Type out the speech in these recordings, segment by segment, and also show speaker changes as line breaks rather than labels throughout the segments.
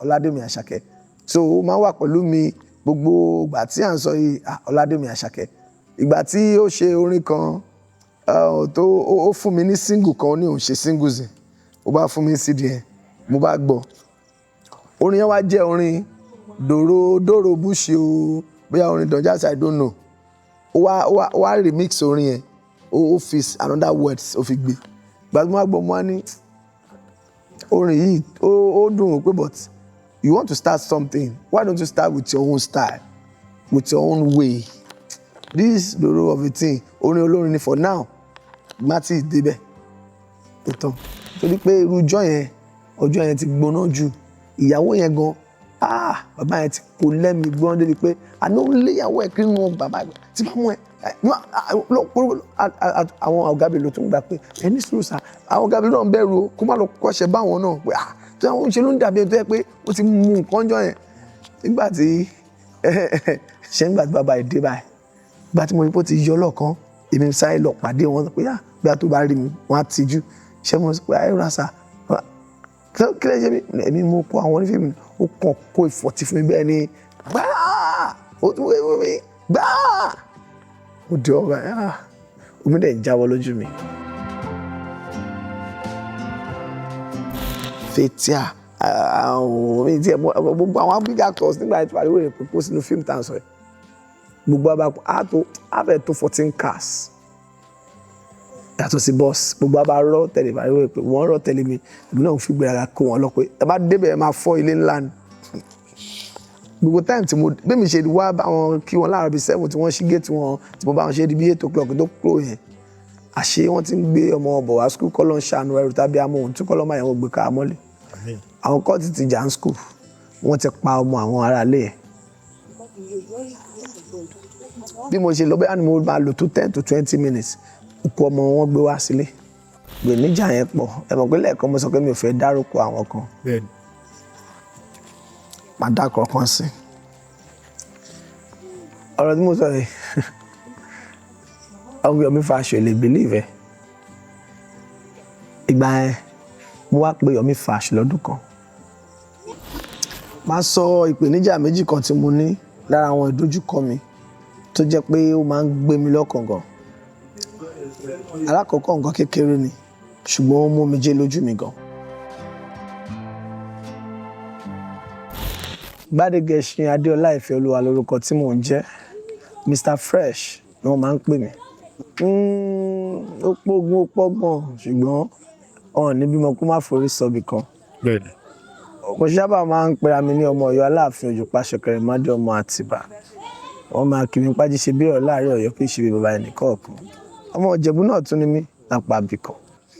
Ọládèmí Àṣàkẹ́ so ó máa wà pẹ̀lú mi gbogbo ìgbà tí à ń sọ yìí Ọládèmí Àṣàkẹ́ ìgbà tí ó ṣe orin kan tó ó fún mi ní single kan ní òun ṣe singles yẹn ó bá fún mi CD yẹn mo bá gbọ́ orin yẹn wá jẹ́ orin dòrò búṣì o bóyá orin Don Jazzy I don't know ó wá remix orin yẹn ó fi another words ó fi gbé gbàgbọ́ máa gbọ́ mo wá ní orin yìí ó dùn ó pé but you want to start something why don't you start with your own style with your own way this dòrò of a thing orin olórin ni for now má ti débẹ̀ tó tán torí pé irú ọjọ́ yẹn ti gbóná jù ìyàwó yẹn gan bàbá yẹn ti kó lẹ́mìí gbọ́n débi pé àná ó lé ìyàwó ẹ̀ kí nínú bàbá tí bá mú ẹ àwọn ọ̀gá mi ló tún gbà pé ẹni sùúrù sá àwọn ọ̀gá mi náà ń bẹ̀rù o kó má lọ kọ́ṣẹ́ báwọn náà pé tí wọ́n ń ṣe ló ń dàbí ẹni tó yẹ pé ó ti mú nǹkan jọ yẹn nígbà tí bàbá yìí dé báyìí nígbà tí mo rí pé ó ti yọ lọ́ọ̀kan èmi sáré lọ pàdé wọn pé bí a tó bá rí mi wọ́n á tijú ṣé mo sọ pé ayé rà sá kí lè ṣe mí èmi mo kó àwọn onífíìmù ó kàn kó ìfọ̀tí fún mi bẹ́ẹ̀ ni gbáà ó tún wéwé mi gbáà ó di ọba omi dẹ̀ ń jábọ́ lójú mi. Fathia gbogbo àwọn big actors nígbà tí pariwo rẹ̀ pípọ́ sínú fíìmù tá à ń sọ yìí gbogbo abakọ̀ àfẹ́ tó 14 cars yàtọ̀ sí boss gbogbo abá rọ́ tẹ̀lé pariwo rẹ̀ pé wọ́n rọ́ tẹ̀lé mi ìbí náà fi gbéra kó wọn lọ pé ẹ bá débẹ̀ ẹ máa fọ́ ilé ńlá ni gbogbo time tí mo bẹ́ẹ̀ mi ṣe wá báwọn kí wọn láàárọ̀ bíi 7 tí wọ́n ṣí gate wọn tí mo bá wọn ṣe di bíi 8 o'clock tó kúrò yẹn àṣé wọ́n ti ń gbé ọmọ ọbọ̀ wá school kọ́ ló ń ṣàánú ẹrù tàbí amọ̀ ohun tí kọ́ ló máa yẹn wọ́n gbé ká mọ́lẹ̀ àwọn kọ́ ti jà ń school wọ́n ti pa ọmọ àwọn ará ilé yẹn bí mo ṣe lọ bẹ́ẹ̀ ni mo máa lò tó 10 to 20 minutes òkú ọmọ wọn gbé wá sílé gbèníjà yẹn pọ̀ ẹ mọ̀ pé lẹ́ẹ̀kan mo sọ pé mi ò fẹ́ dárúkọ àwọn kan máa dákọ̀ kan sí ọ̀rọ̀ tí mo sọ yìí ọgbẹ́ Yomi Fash lè believe ìgbà yẹn mo wá pé Yomi Fash lọ́dún kan máa sọ ìpèníjà méjì kan tí mo ní lára àwọn ìdojúkọ mi tó jẹ́ pé ó máa ń gbé mi lọ́kàn gan alákọ̀ọ́kọ́ nǹkan kékeré ni ṣùgbọ́n ó mú mi jẹ́ lójú mi gan. Gbádégẹṣin Adéọlá Ìfẹ́olúwa lórúkọ tí mò ń jẹ́ Mr Fresh ni wọ́n máa ń pè mí ó pógun ó pọ́gbọ̀n ṣùgbọ́n ọ̀hún níbí mo kó má forí sọ́bì kan mo sábà máa ń pera mi ní ọmọ Ọ̀yọ́ Aláàfin Òjòpá ṣẹ̀kẹ̀rẹ̀ mádé ọmọ Àtìbà wọ́n máa kí mi pájí ṣe bí ọ̀rọ̀ láàrin Ọ̀yọ́ kì í ṣe bí bàbá ẹnì kọ̀ọ̀kan ọmọ Ìjẹ̀bú náà tún ni mí lápá abìkan.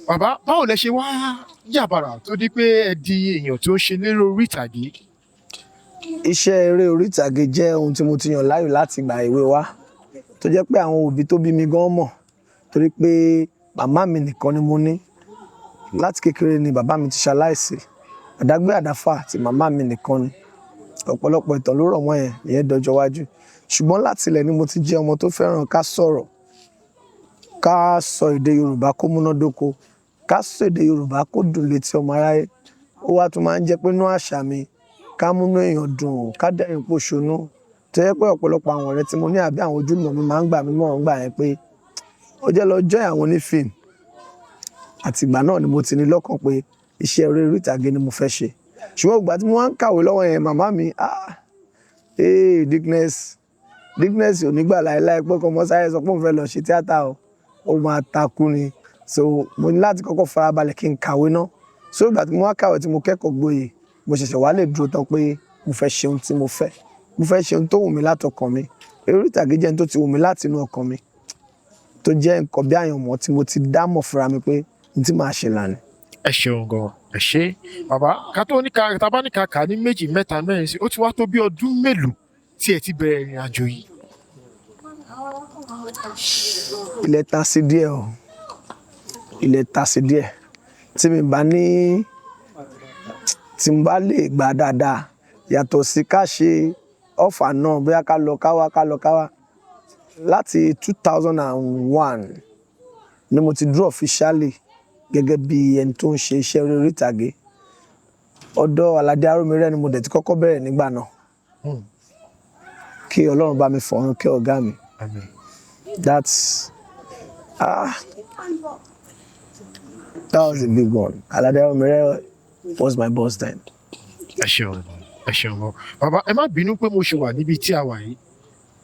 Bàbá báwo lẹ ṣe wá yàbàrà tó di pé ẹ di èèyàn tó ṣe lérò orí ìtàgé?
Iṣẹ́ eré orí ìtàgé jẹ́ ohun tí mo ti yàn láàyò láti ìgbà èwe wá tó jẹ́ pé àwọn òbí tó bí mi gan mọ̀ torí pé màmá mi nìkan ni mo ní láti kékeré ni bàbá mi ti ṣaláìsí àdágbé àdáfà àti màmá mi nìkan ni ọ̀pọ̀lọpọ̀ ìtàn ló rọ̀ mọ́ ìyẹn dọjọ́ wájú ṣùgbọ́n láti ilẹ̀ ni mo ti jẹ́ ọmọ tó fẹ́ràn ká sọ̀rọ̀ ká sọ èdè Yorùbá kó múnádóko ká sọ èdè Yorùbá kó dùn létí ọmọ aráyé ó wá tún máa ń jẹ́ pé inú àṣà mi ká múnú èèyàn dùn ká dẹ́rìn pòṣónú tó yẹ pé ọ̀pọ̀lọpọ̀ àwọn ọ̀rẹ́ tí mo ní àbí àwọn ojúlùmọ̀ mi máa ń gbà mí mọ̀ ń gbà yẹn pé ó jẹ́ lọ join àwọn onífíìmù àtìgbà náà ni mo ti ní lọ́kàn pé iṣẹ́ eré orí ìtàgé ni mo fẹ́ ṣe ṣùgbọ́n ìgbà tí mo wá ń kàwé lọ́wọ́ yẹn màmá mi Dickness ò ní gbà láéláé pé kọ́mọ sáré sọ pé òun fẹ́ lọ ṣe tíátà ó máa takú ni so mo ní láti kọ́kọ́ farabalẹ̀ kí n kàwé náà so ìgbà tí mo wá kàwé tí mo kẹ́kọ̀ọ́ gboyè mo ṣẹ̀ṣẹ̀ wá lè dúró tán pé mo fẹ́ ṣe ohun tí mo fẹ́ ṣe ohun tó wù mí látọkàn mi eré orí ìtàgé jẹ́ ohun tó ti wù mí láti inú ọkàn mi tó jẹ́ nǹkan bí àyànmọ́ tí mo ti dámọ̀ fúnra mi pé n tí màá ṣe lánàá.
Ẹ ṣeun gan ẹ ṣe bàbá ká tó ní ká tábà ní ká kà ní 2, 3, 4 sí ó ti wá tó bí ọdún mélòó tí ẹ ti bẹ̀rẹ̀ ìrìn àjò yìí.
Ilẹ̀ ta sí díẹ̀ o ilẹ̀ ta sí díẹ̀ tí mi bá lè gbà dáadáa yàtọ̀ sí ká ṣe ọ̀fà náà bóyá ká lọ káwá láti 2001 ni mo ti dúró officially gẹ́gẹ́ bí ẹni tó ń ṣe iṣẹ́ orí ìtàgé ọ̀dọ̀ Aládé Arómiré ni mo dẹ̀ ti kọ́kọ́ bẹ̀rẹ̀ nígbà náà. Kí Ọlọ́run bá mi fọ̀run kẹ́ ọ̀gá mi.
Àmín.
That was a big one. Aládé Arómiré was my boss then.
Ẹ ṣeun gan. Bàbá ẹ má bínú pé mo ṣe wà níbi tí a wà yìí.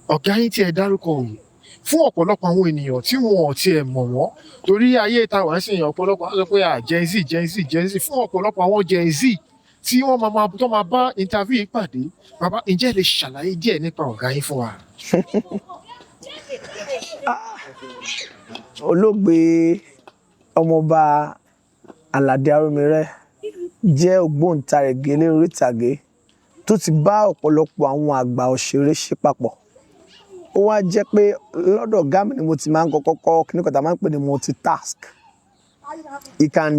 Ọ̀gá yín tí ẹ dárúkọ yìí fún ọ̀pọ̀lọpọ̀ àwọn ènìyàn tí wọn ò tiẹ̀ mọ̀ wọ́n torí ayé ta wà ń sìn ọ̀pọ̀lọpọ̀ á sọ pé Gen Z fún ọ̀pọ̀lọpọ̀ àwọn Gen Z tí wọ́n máa bá interview yìí pàdé. Bàbá ǹjẹ́ ẹ lè ṣàlàyé díẹ̀ nípa ọ̀gá yín fún wa?
Olóògbé ọmọọba Aládé Arómiré jẹ́ ògbóǹtarìgì eléré orí ìtàgé tó ti bá ọ̀pọ̀lọpọ̀ àwọn àgbà òṣèré ṣe papọ̀. Ó wá jẹ́ pé lọ́dọ̀ ọ̀gá mi ni mo ti máa ń kọ́kọ́ kọ́ kíní kan tá a máa ń pè ní multitask. He can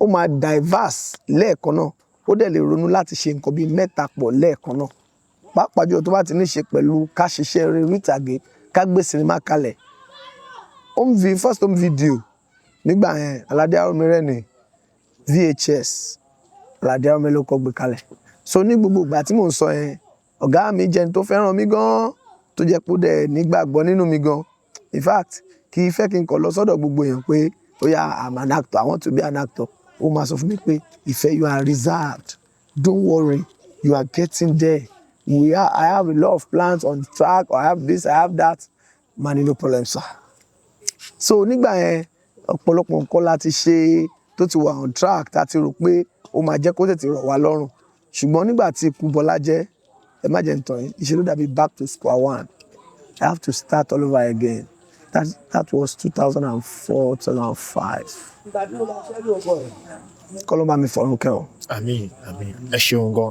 ó máa diverse lẹ́ẹ̀kan náà. Ó dẹ̀ lè ronú láti ṣe nǹkan bíi mẹ́ta pọ̀ lẹ́ẹ̀kan náà. Pàápàá jùlọ tó bá ti ní ṣe pẹ̀lú ká ṣiṣẹ́ eré orí ìtàgé, ká gbé sinimá kalẹ̀. First home video nígbà yẹn Aládé Arómiré ni VHS Aládé Arómiré ló kọ́ gbé kalẹ̀. So ní gbogbo ìgbà tí mò ń sọ yẹn ọ̀gá mi jẹ́ ẹni tó fẹ́ràn mi gan-an tó jẹ́ pé ó dẹ̀ nígbàgbọ́ nínú mi gan. In fact kì í fẹ́ kí n kọ̀ lọ sọ́dọ̀ gbogbo èèyàn pé ó yá I'm an actor, I want to be an actor. Ó máa sọ fún mi pé Ìfẹ́, you are reserved, don't worry, you are getting there. I have a lot of plans on track, or I have this, I have that. Man, no problem sir. So nígbà yẹn ọ̀pọ̀lọpọ̀ nǹkan láti ṣe tó ti wà on track tá ti rò pé ó máa jẹ́ kó tètè rọ̀ wá lọ́rùn. Ṣùgbọ́n nígbà tí ikú Bọ́lá jẹ́ ẹ má jẹ́ n tàn yín, ìṣe ló dàbí back to square one. I have to start all over again. That was 2004, 2005. Kọ́lọ́ bá mi fọ̀run kẹ́ o.
Àmín. Ẹ ṣeun gan.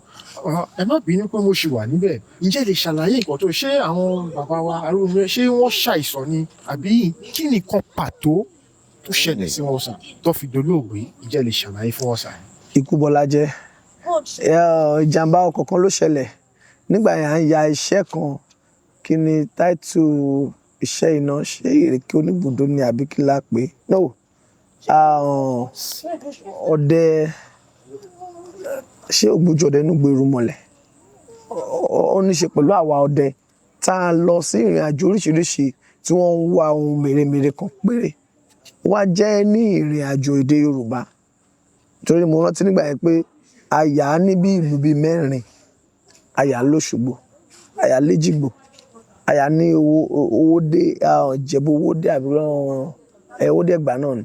Ẹ má bínú pé mo ṣì wà níbẹ̀. Ǹjẹ́ ẹ lè ṣàlàyé nǹkan tó ṣé àwọn bàbá wa Arómiré ṣé wọ́n ṣàìsàn ni àbí kí nìkan pàtó tó ṣẹlẹ̀ sí wọn sà tó fi dolóògbé? Ǹjẹ́ ẹ lè ṣàlàyé fún wọn sà?
Ikú Bọ́lá jẹ́ ìjàmbá ọkọ̀ kan ló ṣẹlẹ̀ nígbà yẹn à ń ya iṣẹ́ kan. Kí ni táìtù iṣẹ́ iná? Ṣé Ìrèké Oníbùdó ni àbí kí la pè é? No. Ọdẹ ṣé Ògbójú ọdẹ nígbò irúnmọlẹ̀. Ó ní ṣe pẹ̀lú àwa ọdẹ tá a lọ sí ìrìn àjò oríṣiríṣi tí wọ́n ń wá ohun mèremère kan péré. Wá jẹ́ ní ìrìn àjò èdè Yorùbá. Torí mo rántí nígbà yẹn pé a yà á ní bí ìlú bíi 4. A yà á l'Óṣogbo, a yà á l'Éjìgbò, a yà á ní Owódé, Ìjẹ̀bú Owódé àbí Owódé Ẹ̀gbá náà ni.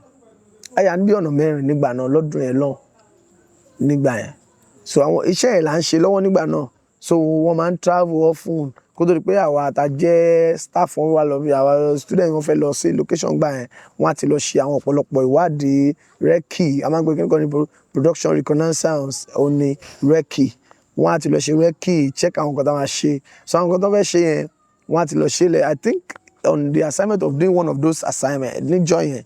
A yà á ní bí ọ̀nà 4 nígbà náà lọ́dún yẹn lọ́hùn nígbà yẹn. So àwọn iṣẹ́ yẹn là ń ṣe lọ́wọ́ nígbà náà. So wọ́n máa ń travel often kó tó di pé àwa tá jẹ́ staff wọn wá lọ bí àwa student wọn fẹ́ lọ sí location gbà yẹn wọ́n á ti lọ ṣe àwọn ọ̀pọ̀lọpọ̀ ìwádìí recce. A máa ń gbé kíni kan ní production reconnaissance òní recce. Wọ́n á ti lọ ṣe recce, check àwọn nǹkan tá máa ṣe. So àwọn nǹkan tó fẹ́ ṣe yẹn wọ́n á ti lọ ṣe lẹ̀. I think on the assignment of doing one of those assignments níjọ́ yẹn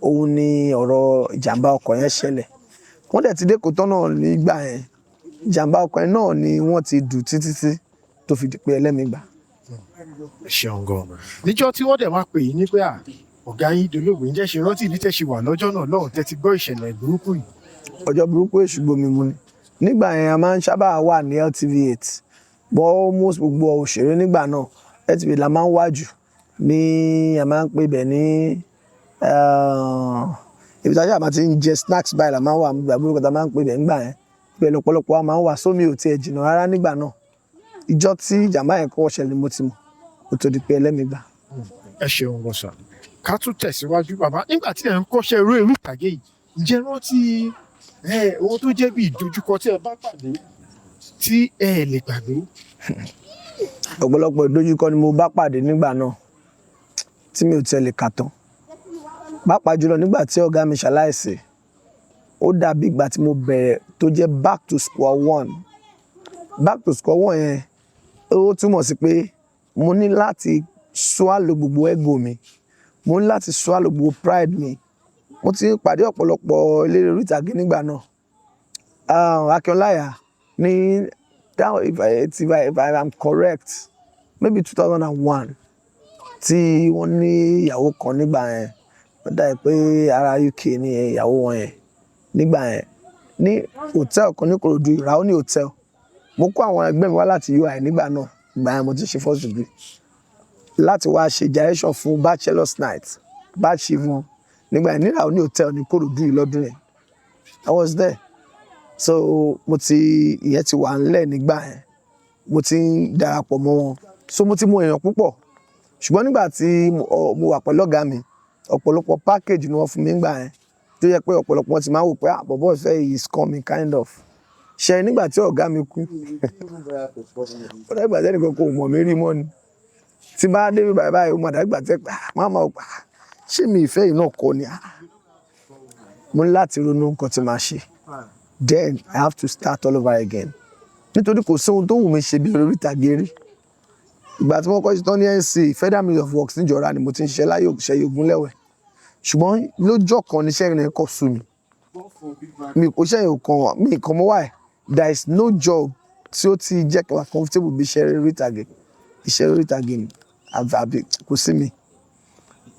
òun ni ọ̀rọ̀ ìjàmbá ọkọ̀ yẹn ṣẹlẹ̀. Wọ́n dẹ̀ ti dé Kòtọ́ náà nígbà yẹn. Ìjàmbá ọkọ̀ yẹn náà ni wọ́n ti dù títí tó fi di pé ẹlẹ́mìí gbà.
Ẹ ṣeun gan. Níjọ́ tí wọ́n dẹ̀ wá pè yín ní pé ọ̀gá yín dolóògbé, ǹjẹ́ ṣe rántí ìdí tẹ́ ṣe wà lọ́jọ́ náà lọ́hùn tẹ́ ti gbọ́ ìṣẹ̀lẹ̀ burúkú yìí?
Ọjọ́ burúkú èṣù gbomi mu ni. Nígbà yẹn a máa ń sábà wà ní LTV8. But almost gbogbo òṣèré nígbà náà LTV8 la máa ń wá jù ní a máa ń pè bẹ̀ ní ibi tí a máa ti ń jẹ snacks báyìí la máa ń wà gbàgbé nǹkan tá a máa ń pè bẹ̀ nígbà yẹn. Bẹ́ẹ̀ lọ́pọ̀lọpọ̀ wa máa ń wà sómi ò tiẹ̀ jìnnà rárá nígbà náà. Ìjọ́ tí ìjàmbá yẹn kọ́kọ́ ṣẹlẹ̀ mo ti mọ̀ kó tó di pé ẹlẹ́mìí gbà.
Ẹ ṣeun gan sà. Ká tún tẹ̀síwájú bàbá nígbà tí ẹ̀ ń kọ́ṣẹ́ eré orí ìtàgé yìí ǹjẹ́ rántí ohun tó jẹ́ bí ìdojúkọ tí ẹ bá pàdé tí ẹ lè gbàgbé?
Ọ̀pọ̀lọpọ̀ ìdojúkọ ni mo bá pàdé nígbà náà tí mi ò tiẹ̀ lè kà tán. Pàápàá jùlọ nígbà tí ọ̀gá mi ṣaláìsí ó dàbí ìgbà tí mo bẹ̀rẹ̀ tó jẹ́ back to square one. Back to square one yẹn ó túmọ̀ sí pé mo ní láti swallow gbogbo ego mi. Mo ní láti swallow gbogbo pride mi. Mo ti pàdé ọ̀pọ̀lọpọ̀ eléré orí ìtàgé nígbà náà. Akínọláyà ní if I am correct maybe 2001 tí wọ́n ní ìyàwó kan nígbà yẹn. Ó dà pé ará UK ní ìyàwó wọn yẹn nígbà yẹn. ní hòtẹ́ẹ̀lì kan ní Ìkòròdú, Raoni Hotel. Mo kó àwọn ẹgbẹ́ mi wá láti UI nígbà náà, ìgbà yẹn mo ti ṣe first degree, láti wá ṣe gyration fún bachelor's night, batch wọn nígbà yẹn ní Raoni Hotel ní Ìkòròdú yìí lọ́dún yẹn. I was there. So ìyẹn ti wà ńlẹ̀ nígbà yẹn, mo ti ń darapọ̀ mọ́ wọn. So mo ti mọ èèyàn púpọ̀. Ṣùgbọ́n nígbà tí mo wà pẹ̀lú ọ̀gá mi, ọ̀pọ̀lọpọ̀ package ni wọ́n fún mi nígbà yẹn, tó yẹ pé ọ̀pọ̀lọpọ̀ wọn ti máa ń wò pé bọ̀bọ́ ìfẹ́ is coming kind of. Ṣe nígbà tí ọ̀gá mi kú, ó dàgbà tí ẹnìkan kò mọ̀ mí rí mọ́ ni. Tí bá dé bí báyìí, ó máa dàgbà tí máa máa gbà, ṣé mi ìfẹ́ yìí náà kọ́ ni? Mo ní láti ronú nǹkan tí màá ṣe. Then I have to start all over again. Nítorí kò sí ohun tó wù mí ṣe bí orí ìtàgé rí. Ìgbà tí mo kọ́ ṣe tán ní NC, Federal Ministry of Works níjọra ni mo ti ń ṣiṣẹ́ láyé òṣìṣẹ́ Ògúnlẹ̀wẹ̀. Ṣùgbọ́n lọ́jọ́ kan níṣẹ́ yẹn kò sú mi. Mi kò ṣe yẹn kan, mi kàn mọ́ why. There is no job tí ó ti jẹ́ kí n wà comfortable bí iṣẹ́ orí ìtàgé. Iṣẹ́ orí ìtàgé ni àbí kò sí mi.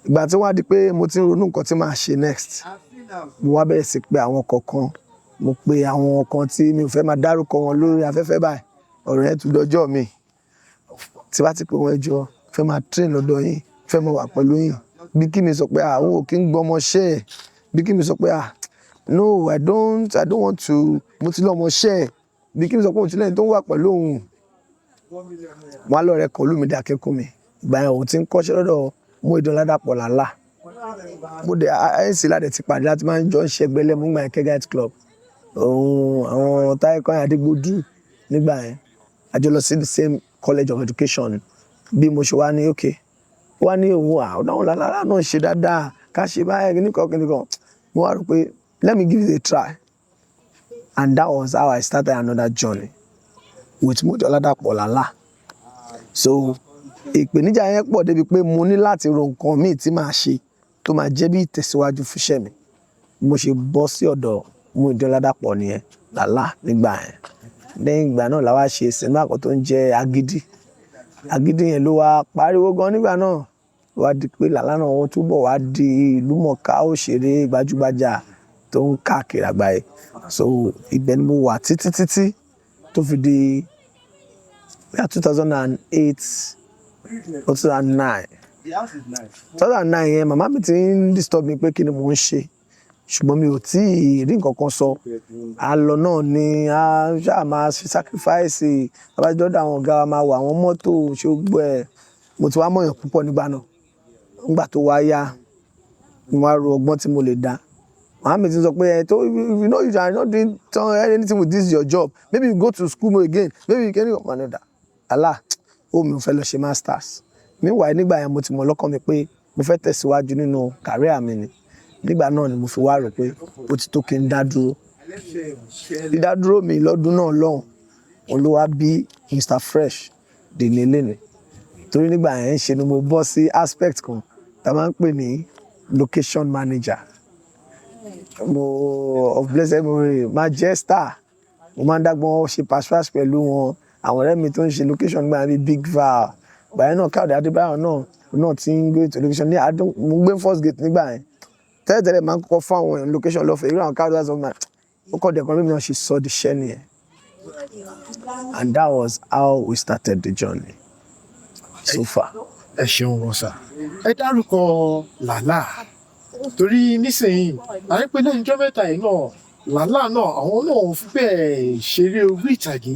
Ìgbà tí wọ́n á di pé mo ti ń ronú nǹkan tí màá ṣe next, mo wá bẹ̀rẹ̀ sí pé àwọn kọ̀ọ̀kan, mo pe àwọn kan tí mi ò fẹ́ máa dárúkọ wọn lórí afẹ́fẹ́ báyìí, ọ̀rọ̀ yẹn tún dọjọ́ mi. Tí bá ti pè wọ́n ẹjọ́, fẹ́ máa train lọ́dọ̀ yín, fẹ́ máa wà pẹ̀lú yín. Bí kí mi sọ pé àwọn ò kí ń gbọ́ ọmọṣẹ́ ẹ̀. Bí kí mi sọ pé no, I don't want to, mo ti lọ ọmọṣẹ́ ẹ̀. Bí kí mi sọ pé mo ti lẹ́yìn tó ń wà pẹ̀lú òun. Wọ́n á lọ rẹ kọ́ Olúmídé Akínkúnmi. Ìgbà yẹn òun ti ń kọ́ṣẹ́ lọ́dọ̀ Múyìdán Ládàpọ̀ Lálá. Mo dé ANC ládẹ̀ ti pàdé láti máa ń jọ ń ṣẹgbẹ́ lẹ́mú nígbà yẹn Kegite Club. Àwọn Táyé Kọ́yìn Adégbodú nígbà yẹn. A jọ lọ sí the same College of Education. Bí mo ṣe wá ní okay, wá ní òun àwọn Lálá náà ṣe dáadáa, ká ṣe báyìí kíníkan. Mo wá rò pé let me give it a try. And that was how I started another journey with Múyìdán Ládàpọ̀ Lálá. So ìpèníjà yẹn pọ̀ débi pé mo ní láti ro nǹkan míì tí màá ṣe tó máa jẹ́ bí ìtẹ̀síwájú fúnṣẹ́ mi. Mo ṣe bọ́ sí ọ̀dọ̀ Múyìdán Ládàpọ̀ nìyẹn Lálá nígbà yẹn. Lẹ́yìn ìgbà náà la wá ṣe sinimá kan tó ń jẹ́ Agídí. Agídí yẹn ló wá pariwo gan nígbà náà. Ó wá di pé Lálá náà wọ́n túbọ̀ wá di ìlúmọ̀ọ́ká òṣèré gbajúgbajà tó ń káàkiri àgbáyé. So ibẹ̀ ni mo wà títí tó fi di 2008 or 2009. 2009 yẹn màmá mi ti ń disturb mi pé kí ni mò ń ṣe. Ṣùgbọ́n mi ò tí ì rí nǹkan kan sọ. Àlọ́ náà ni a ṣáà máa ṣe sacrifice. Abájọ́ dá àwọn ọ̀gá wa máa wọ àwọn mọ́tò ṣe gbogbo ẹ̀. Mo ti wá mọ̀yàn púpọ̀ nígbà náà. Nígbà tó wá yá, mo wá ro ọgbọ́n tí mo lè dá. Màmá mi ti sọ pé if you know you are not doing anything with this your job, maybe you go to school again, maybe you can go Canada. Allah, mi ò fẹ́ lọ ṣe masters. Meanwhile nígbà yẹn mo ti mọ̀ lọ́kàn mi pé mo fẹ́ tẹ̀síwájú nínú career mi ni. Nígbà náà ni mo fi wá rò pé ó ti tó kí n dá dúró. Dídádúró mi lọ́dún náà lọ́hùn, òun ló wá bí Mr Fresh dèní lénìí. Torí nígbà yẹn ṣe ni mo bọ́ sí aspect kan tá a máa ń pè ní location manager. Of blessed memory, Majesta. Mo máa ń dágbọ́n ṣe pass pẹ̀lú wọn. Àwọn ọ̀rẹ́ mi tó ń ṣe location gbà bí Big Val. Ìgbà yẹn náà Káyọ̀dé Adébáyọ̀ náà ti ń gbé to location ní mo gbé first gate nígbà yẹn. Tẹ́lẹ̀tẹ́lẹ̀ máa ń kọ́kọ́ fún àwọn èèyàn location lọ́fẹ̀ẹ́. Irú àwọn Káyọ̀dé Adébáyọ̀ ó kọ́ dẹ̀kan mímu náà ṣe sọ di iṣẹ́ nìyẹn. And that was how we started the journey so far.
Ẹ ṣeun wọn sà. Ẹ dárúkọ Lálá. Torí nísìnyí, àrí pé lẹ́yìn ọjọ́ mẹ́ta yìí náà, Lálá náà àwọn náà fi bẹ́ẹ̀ ṣeré orí ìtàgé.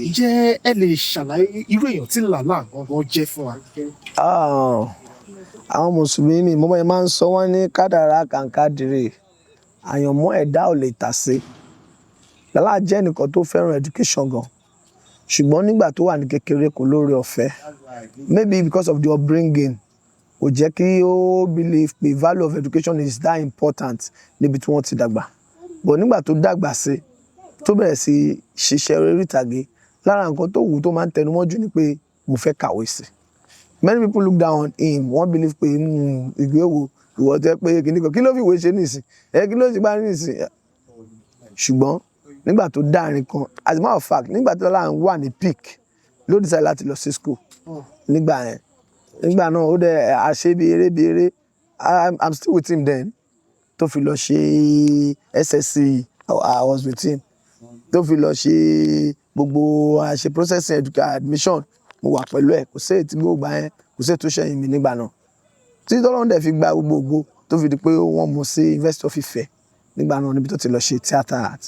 Ǹjẹ́ ẹ lè ṣàlàyé irú èèyàn tí Lálá gangan jẹ́ fún wa?
Àwọn Mùsùlùmí mi mọ́mọ́ yẹn máa ń sọ wọ́n ní kádàrá kàǹkádìrè. Àyànmọ́ ẹ̀dá ò lè tàsé. Lálá jẹ́ ẹnìkan tó fẹ́ràn education gan. Ṣùgbọ́n nígbà tó wà ní kékeré kò lóore ọ̀fẹ́. Maybe because of the upbringing, kò jẹ́ kí ó believe pé value of education is that important níbi tí wọ́n ti dàgbà. But nígbà tó dàgbà sí, tó bẹ̀rẹ̀ sí ṣiṣẹ́ orí ìtàgé, lára nǹkan tó wù tó máa ń tẹnumọ́ jù ni pé mo fẹ́ kàwé sí. Many people look down on him. Wọ́n believe pé ìwé wo ìwọ tẹ́ pé kí ló fi ìwé ṣe nísìn? Kí ló ti gbá nísìn? Ṣùgbọ́n nígbà tó dáàrin kan, as a matter of fact, nígbà tí Lálá wà ní peak, ló decide láti lọ sí school. Nígbà náà ó dẹ̀ àṣẹ bí eré. I'm still with him then. Tó fi lọ ṣe SSC I was with him tó fi lọ ṣe gbogbo àṣe processing admission mo wà pẹ̀lú ẹ̀ kò sí èyí tí mo gbà yẹn kò sí èyí tó ṣẹ̀yìn mi nígbà náà tí tọ́lọ́run dẹ̀ fi gba gbogbo ògo tó fi di pé wọ́n mú sí University of Ife nígbà náà níbi tó ti lọ ṣe theatre art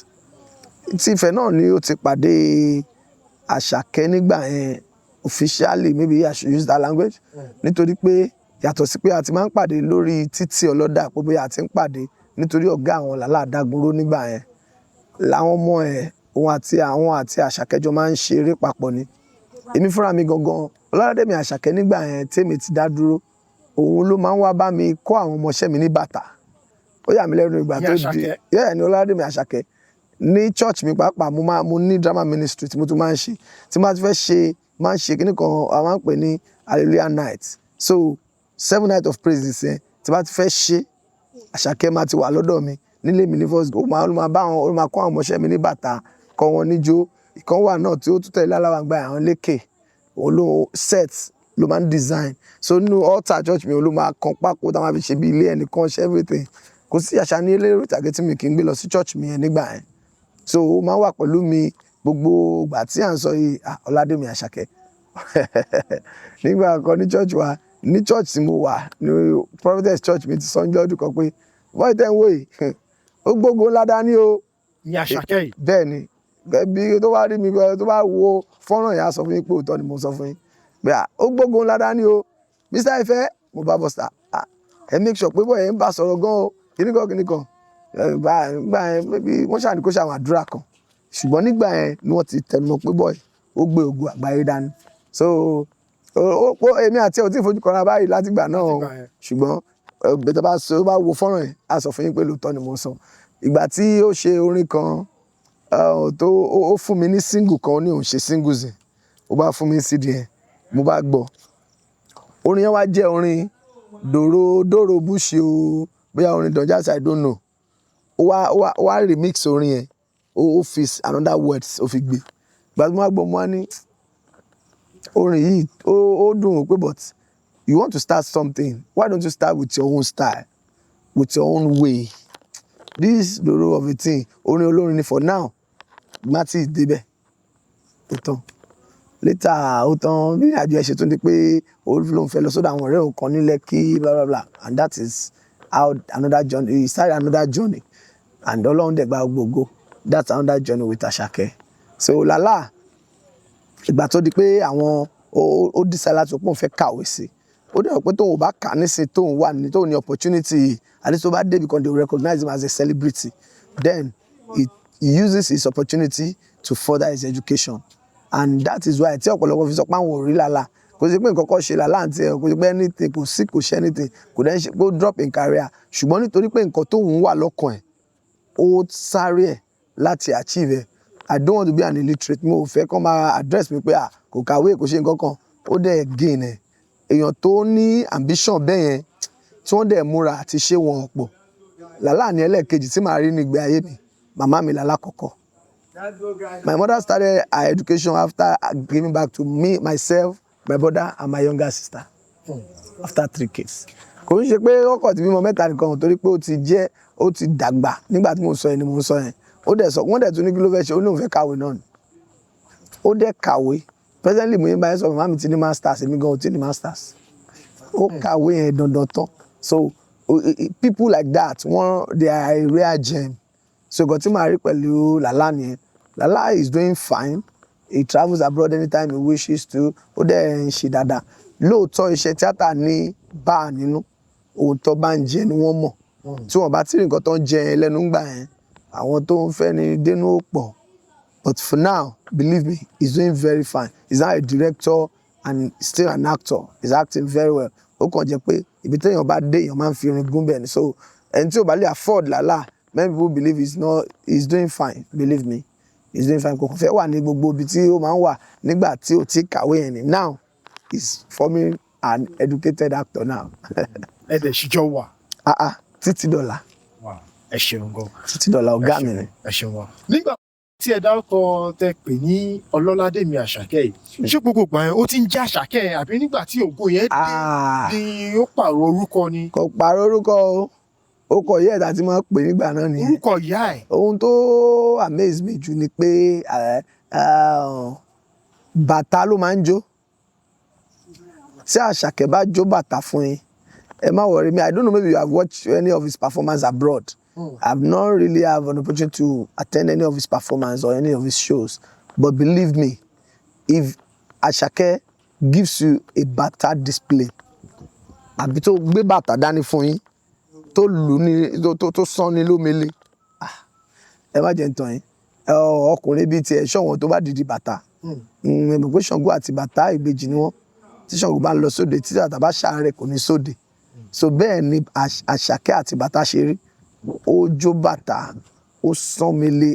tí Ifẹ̀ náà ni ó ti pàdé Àṣàkẹ́ nígbà yẹn officially maybe I should use that language nítorí pé yàtọ̀ sí pé a ti máa ń pàdé lórí títí ọlọ́dà pé bóyá a ti ń pàdé nítorí ọ̀gá àwọn Làlá Àdágúnró nígbà yẹn làwọn ọmọ ẹ̀ òun àti Àṣàkẹ́ jọ máa ń ṣeré papọ̀ ni èmi fúnra mi gangan Ọládèmí Àṣàkẹ́ nígbà yẹn tèmi ti dá dúró òun ló máa ń wá bá mi kọ́ àwọn ọmọọṣẹ́ mi ní bàtà ó yà mí lẹ́nu ìgbà tó di ní Ọládèmí Àṣàkẹ́ ní church mi pàápàá mo ní drama ministry tí mo tún máa ń ṣe tí mo máa ń ṣe kíní kan a máa ń pè ní hallelujah night so 7 night of praises yẹn tí bá ti fẹ́ ṣe Àṣàkẹ́ máa ti wà lọ́dọ̀ mi nílé mi ní first ó máa kọ́ àwọn ọmọọṣẹ́ mi ní bàtà kọ́ wọn níjó ìkan wà náà tí ó tún tẹ̀lé aláwàgbà àwọn lékè olóhùn set ló máa ń design so nínú altar church mi ló máa kan pákó tá a máa fi ṣe bí ilé ẹnìkan ṣe everything kò sí àṣà ní eléré ìtàgé tí mi kì í gbé lọ sí church mi yẹn nígbà yẹn so ó máa wà pẹ̀lú mi gbogbo ìgbà tí à ń sọ yìí Ọládèmí Àṣàkẹ́ nígbà kan ní church wa ní church tí mo wà ní Providence church mi ti sọ ní ọdún kan pé bọ́ọ̀ tẹ́ ń wò yìí ó gbógun ńlá dání o.
ní Àṣàkẹ́ yìí.
bẹ́ẹ̀ ni bí tó bá rí mi tó bá wo fọ́nrán yẹn á sọ fún yín pé òótọ́ ni mo sọ fún yín pé ó gbógun ńlá dání o Mr. Ife mo bá bọ̀ sá ẹ make sure pé bọ́ọ̀ yẹn ń bá sọ̀rọ̀ gan o kíníkan nígbà yẹn bí wọ́n ṣàní kó ṣàwọn àdúrà kan ṣùgbọ́n nígbà yẹn ni wọ́n ti tẹnumọ́ pé bọ́ọ̀ ó gbé ògo àgbáyé dání so èmi àti ẹ̀ ò tí ì fojú kanra báyìí látìgbà náà ṣùgbọ́n bẹ́ẹ̀ tó bá wo fọ́nrán yẹn á sọ fún yín pé lóòótọ́ ni mo sọ ìgbà tí ó ṣe orin kan tó ó fún mi ní single kan ó ní òun ṣe singles yẹn ó bá fún mi CD yẹn mo bá gbọ́ orin yẹn wá jẹ́ orin dòrò búṣe o bóyá orin Don Jazzy I don't know ó wá remix orin yẹn ó fi another words ó fi gbé ìgbà tí mo wá gbọ́ mo wá ní orin yìí ó dùn ó pé but you want to start something why don't you start with your own style with your own way this dòrò of a thing orin olórin ni for now má tí ì débẹ̀ ó tán later ó tán bí àjọ ẹ̀ ṣe tún di pé ó lóun fẹ́ lọ sọ́dọ̀ àwọn ọ̀rẹ́ òun kan ní Lẹ́kì blah blah blah and that is how another journey he started another journey and Ọlọ́run dẹ̀ gba gbogbo that's another journey with Àṣàkẹ́ so Làlá ìgbà tó di pé àwọn ó decide láti pọ̀ fẹ́ kàwé sí ó dẹ̀ pé tóun ò bá kà nísìn tóun wà ní tóun ní opportunity at least tó bá dé because they recognize him as a celebrity then he uses his opportunity to further his education and that is why tí ọ̀pọ̀lọpọ̀ fi sọ pé àwọn ò rí Làlá kò sí pé nǹkan kan ṣe Làlá àti ẹ̀ kò sí pé anything kò sí kò ṣe anything kò dẹ́n ṣe kó drop in career ṣùgbọ́n nítorí pé nǹkan tóun wà lọ́kàn ẹ̀ ó sáré ẹ̀ láti achieve ẹ̀ I don't want to be an illiterate mo fẹ́ kọ́ máa address mi pé kò kàwé kò ṣe nǹkan kan ó dẹ̀ gain ẹ̀ èèyàn tó ní ambition bẹ́ẹ̀ yẹn tí wọ́n dẹ̀ múra àti ṣé wọn ọ̀pọ̀ Làlá ní ẹlẹ́ẹ̀kejì tí màá rí ní ìgbé ayé mi màmá mi Làlá kọ́kọ́. My mother started her education after giving back to me, myself, my brother, and my younger sister. After 3 kids. Kò ń ṣe pé ọkọ ti bímọ mẹ́ta nìkan torí pé ó ti dàgbà nígbà tí mo sọ yẹn ni mo sọ yẹn. Ó dẹ̀ sọ wọ́n dẹ̀ tún ní kí ló fẹ́ ṣe ó ní òun fẹ́ kàwé náà ni. Ó dẹ̀ kàwé. Presently mo yẹn báyìí sọ màmá mi ti ní masters èmi gan ò tí ní masters. Ó kàwé yẹn dandan tán. So people like that they are a rare gem. So got him married pẹ̀lú Làlá nìyẹn. Làlá is doing fine. He travels abroad anytime he wishes to. Ó dẹ̀ ń ṣe dáadáa. Lóòótọ́ iṣẹ́ tíátà ní bá a nínú. Òótọ́ bá ń jẹ ni wọ́n mọ̀. Tí wọ́n bá tí rí nǹkan tó ń jẹ lẹ́nu ń gbà yẹn. Àwọn tó ń fẹ́ ni dénú ó pọ̀. But for now, believe me, he's doing very fine. He's now a director and still an actor. He's acting very well. Ó kàn jẹ́ pé ibi téèyàn bá dé èèyàn máa ń fi irin gún bẹ́ẹ̀ ni. So ẹni tí ò bá lè afford Làlá, many people believe he's doing fine. Believe me, he's doing fine. Kò fẹ́ wà ní gbogbo ibi tí ó máa ń wà nígbà tí ò tí kàwé yẹn ni. Now, he's forming an educated actor now.
Ẹ dẹ̀ ṣíjọ́ wà.
Títí dọ̀là.
Ẹ ṣeun gan.
Títí dọ̀là ọ̀gá mi ni.
Ẹ ṣeun gan. Nígbà tí ẹ dárúkọ tẹ pè ní Ọlọ́ládèmí Àṣàkẹ́ yìí, ṣé gbogbo ìgbà yẹn ó ti ń jẹ́ Àṣàkẹ́ àbí nígbà tí ògo yẹn dé ni ó pààrọ̀ orúkọ ni?
Kò pààrọ̀ orúkọ o. ó kọ ìyá ẹ̀ tá a ti máa ń pè nígbà náà nìyẹn.
orúkọ ìyá ẹ̀.
ohun tó amaze me jù ni pé bàtà ló máa ń jó. Tí Àṣàkẹ́ bá jó bàtà fún yín, ẹ má worry me, I don't know, maybe you have watched any of his performance abroad. I've not really have an opportunity to attend any of his performance or any of his shows, but believe me, if Àṣàkẹ́ gives you a bàtà display, àbí tó gbé bàtà dání fún yín, tó lù ní tó sán ní lómele, ẹ má jẹ́ n tàn yín, ọkùnrin bíi tiẹ̀ ṣọ̀wọ́n tó bá dìdì bàtà, ẹ̀mọ̀ pé Ṣàngó àti bàtà ìbejì ni wọ́n. Tí Ṣàngó bá ń lọ sóde, tí bàtà bá ṣàárẹ̀ kò ní sóde. So bẹ́ẹ̀ ni Àṣàkẹ́ àti bàtà ṣe rí. Ó jó bàtà, ó sán mele,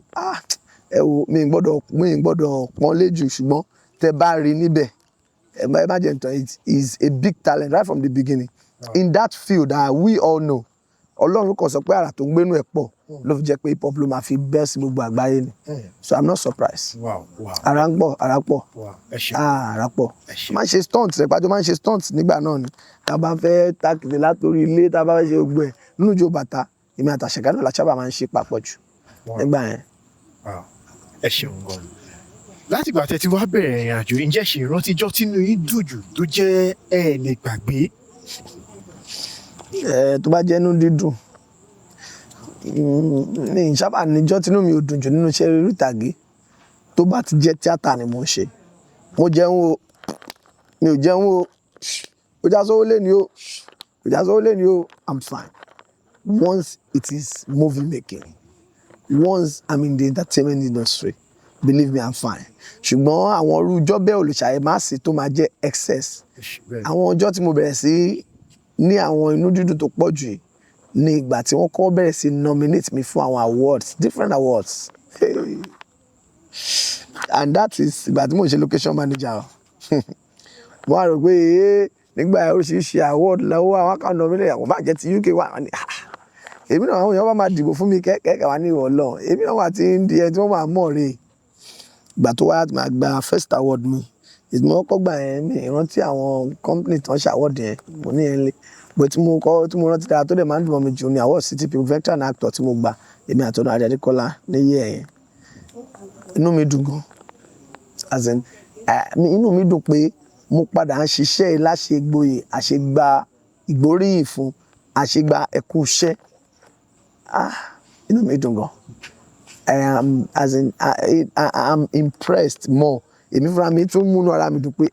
ẹ wo mi gbọ́dọ̀ pọ́n léjù, ṣùgbọ́n tẹ bá rí níbẹ̀, ẹ má jẹ́ n tàn yín, he is a big talent right from the beginning. In that field we all know, Ọlọ́run kò sọ pé àrà tó ń gbénú ẹ̀ pọ̀ ló fi jẹ́ pé hip hop ló máa fi bẹ́ sí gbogbo àgbáyé ni. So I'm not surprised. Ara ń pọ̀, ara pọ̀. Ara pọ̀. Máa ń ṣe stunt rẹ̀ pàjọ́, máa ń ṣe stunt nígbà náà ni. Tá a bá fẹ́ tákìtì látòrí ilé, tá a bá fẹ́ ṣe gbogbo ẹ̀ nínú ìjó bàtà, èmi àti Àṣàkẹ́ náà làṣàbà máa ń ṣe papọ̀ jù nígbà yẹn.
Ẹ ṣeun gan. Láti ìgbà tẹ́ ti wá bẹ̀rẹ̀ ìrìn àjò, ǹjẹ́ ṣe ìrántijọ́ tínú yín dùn jù tó jẹ́ ẹ lè gbàgbé?
Tó bá jẹ́ inú dídùn, ní sábà níjọ́ tínú mi ò dùn jù nínú iṣẹ́ orí ìtàgé. Tó bá ti jẹ́ tíátà ni mò ń ṣe, mo jẹun o, mi ò jẹun o, ó já sówó lé ní o, ó já sówó lé ní o, I'm fine. Once it is movie making, once I'm in the entertainment industry, believe me, I'm fine. Ṣùgbọ́n àwọn irú ọjọ́ bẹ́ẹ̀ olùṣàyẹ̀ má sí tó máa jẹ́ excess. Àwọn ọjọ́ tí mo bẹ̀rẹ̀ sí ní àwọn inú dídùn tó pọ̀ jù yìí ní ìgbà tí wọ́n kọ́ bẹ̀rẹ̀ sí nominate mi fún àwọn awards, different awards. And that is ìgbà tí mo ń ṣe location manager. Wọ́n á rò pé nígbà oríṣiríṣi award lọ́wọ́ àwọn kan nominate, àwọn bá jẹ́ ti UK wà ní èmi náà, àwọn èèyàn bá máa dìbò fún mi kẹ́kẹ́ wá ní ìwọ̀ lọ. Èmi náà wà tí ń di ẹni tí wọ́n máa mọ̀ rè. Ìgbà tó wáyà tí màá gba first award mi, ìgbìmọ̀ ọkọ̀ gbà yẹn mi ìrántí àwọn company tí wọ́n ṣe award yẹn, mo ní yẹn lé. But tí mo rántí dára tó dẹ̀ máa ń dùn mọ́ mi jù ní award CTP veteran actor tí mo gbà, èmi àtọ́nà Adékọ́lá ní yẹ̀ yẹn. Inú mi dùn gan. As in, inú mi dùn pé mo padà ń ṣiṣẹ́ láṣegboyè, àṣegbà ìgbóríyìn fún, àṣegbà ẹkú iṣẹ́. Inú mi dùn gan. I'm impressed more. Èmi fúnra mi tún múnú ara mi dùn pé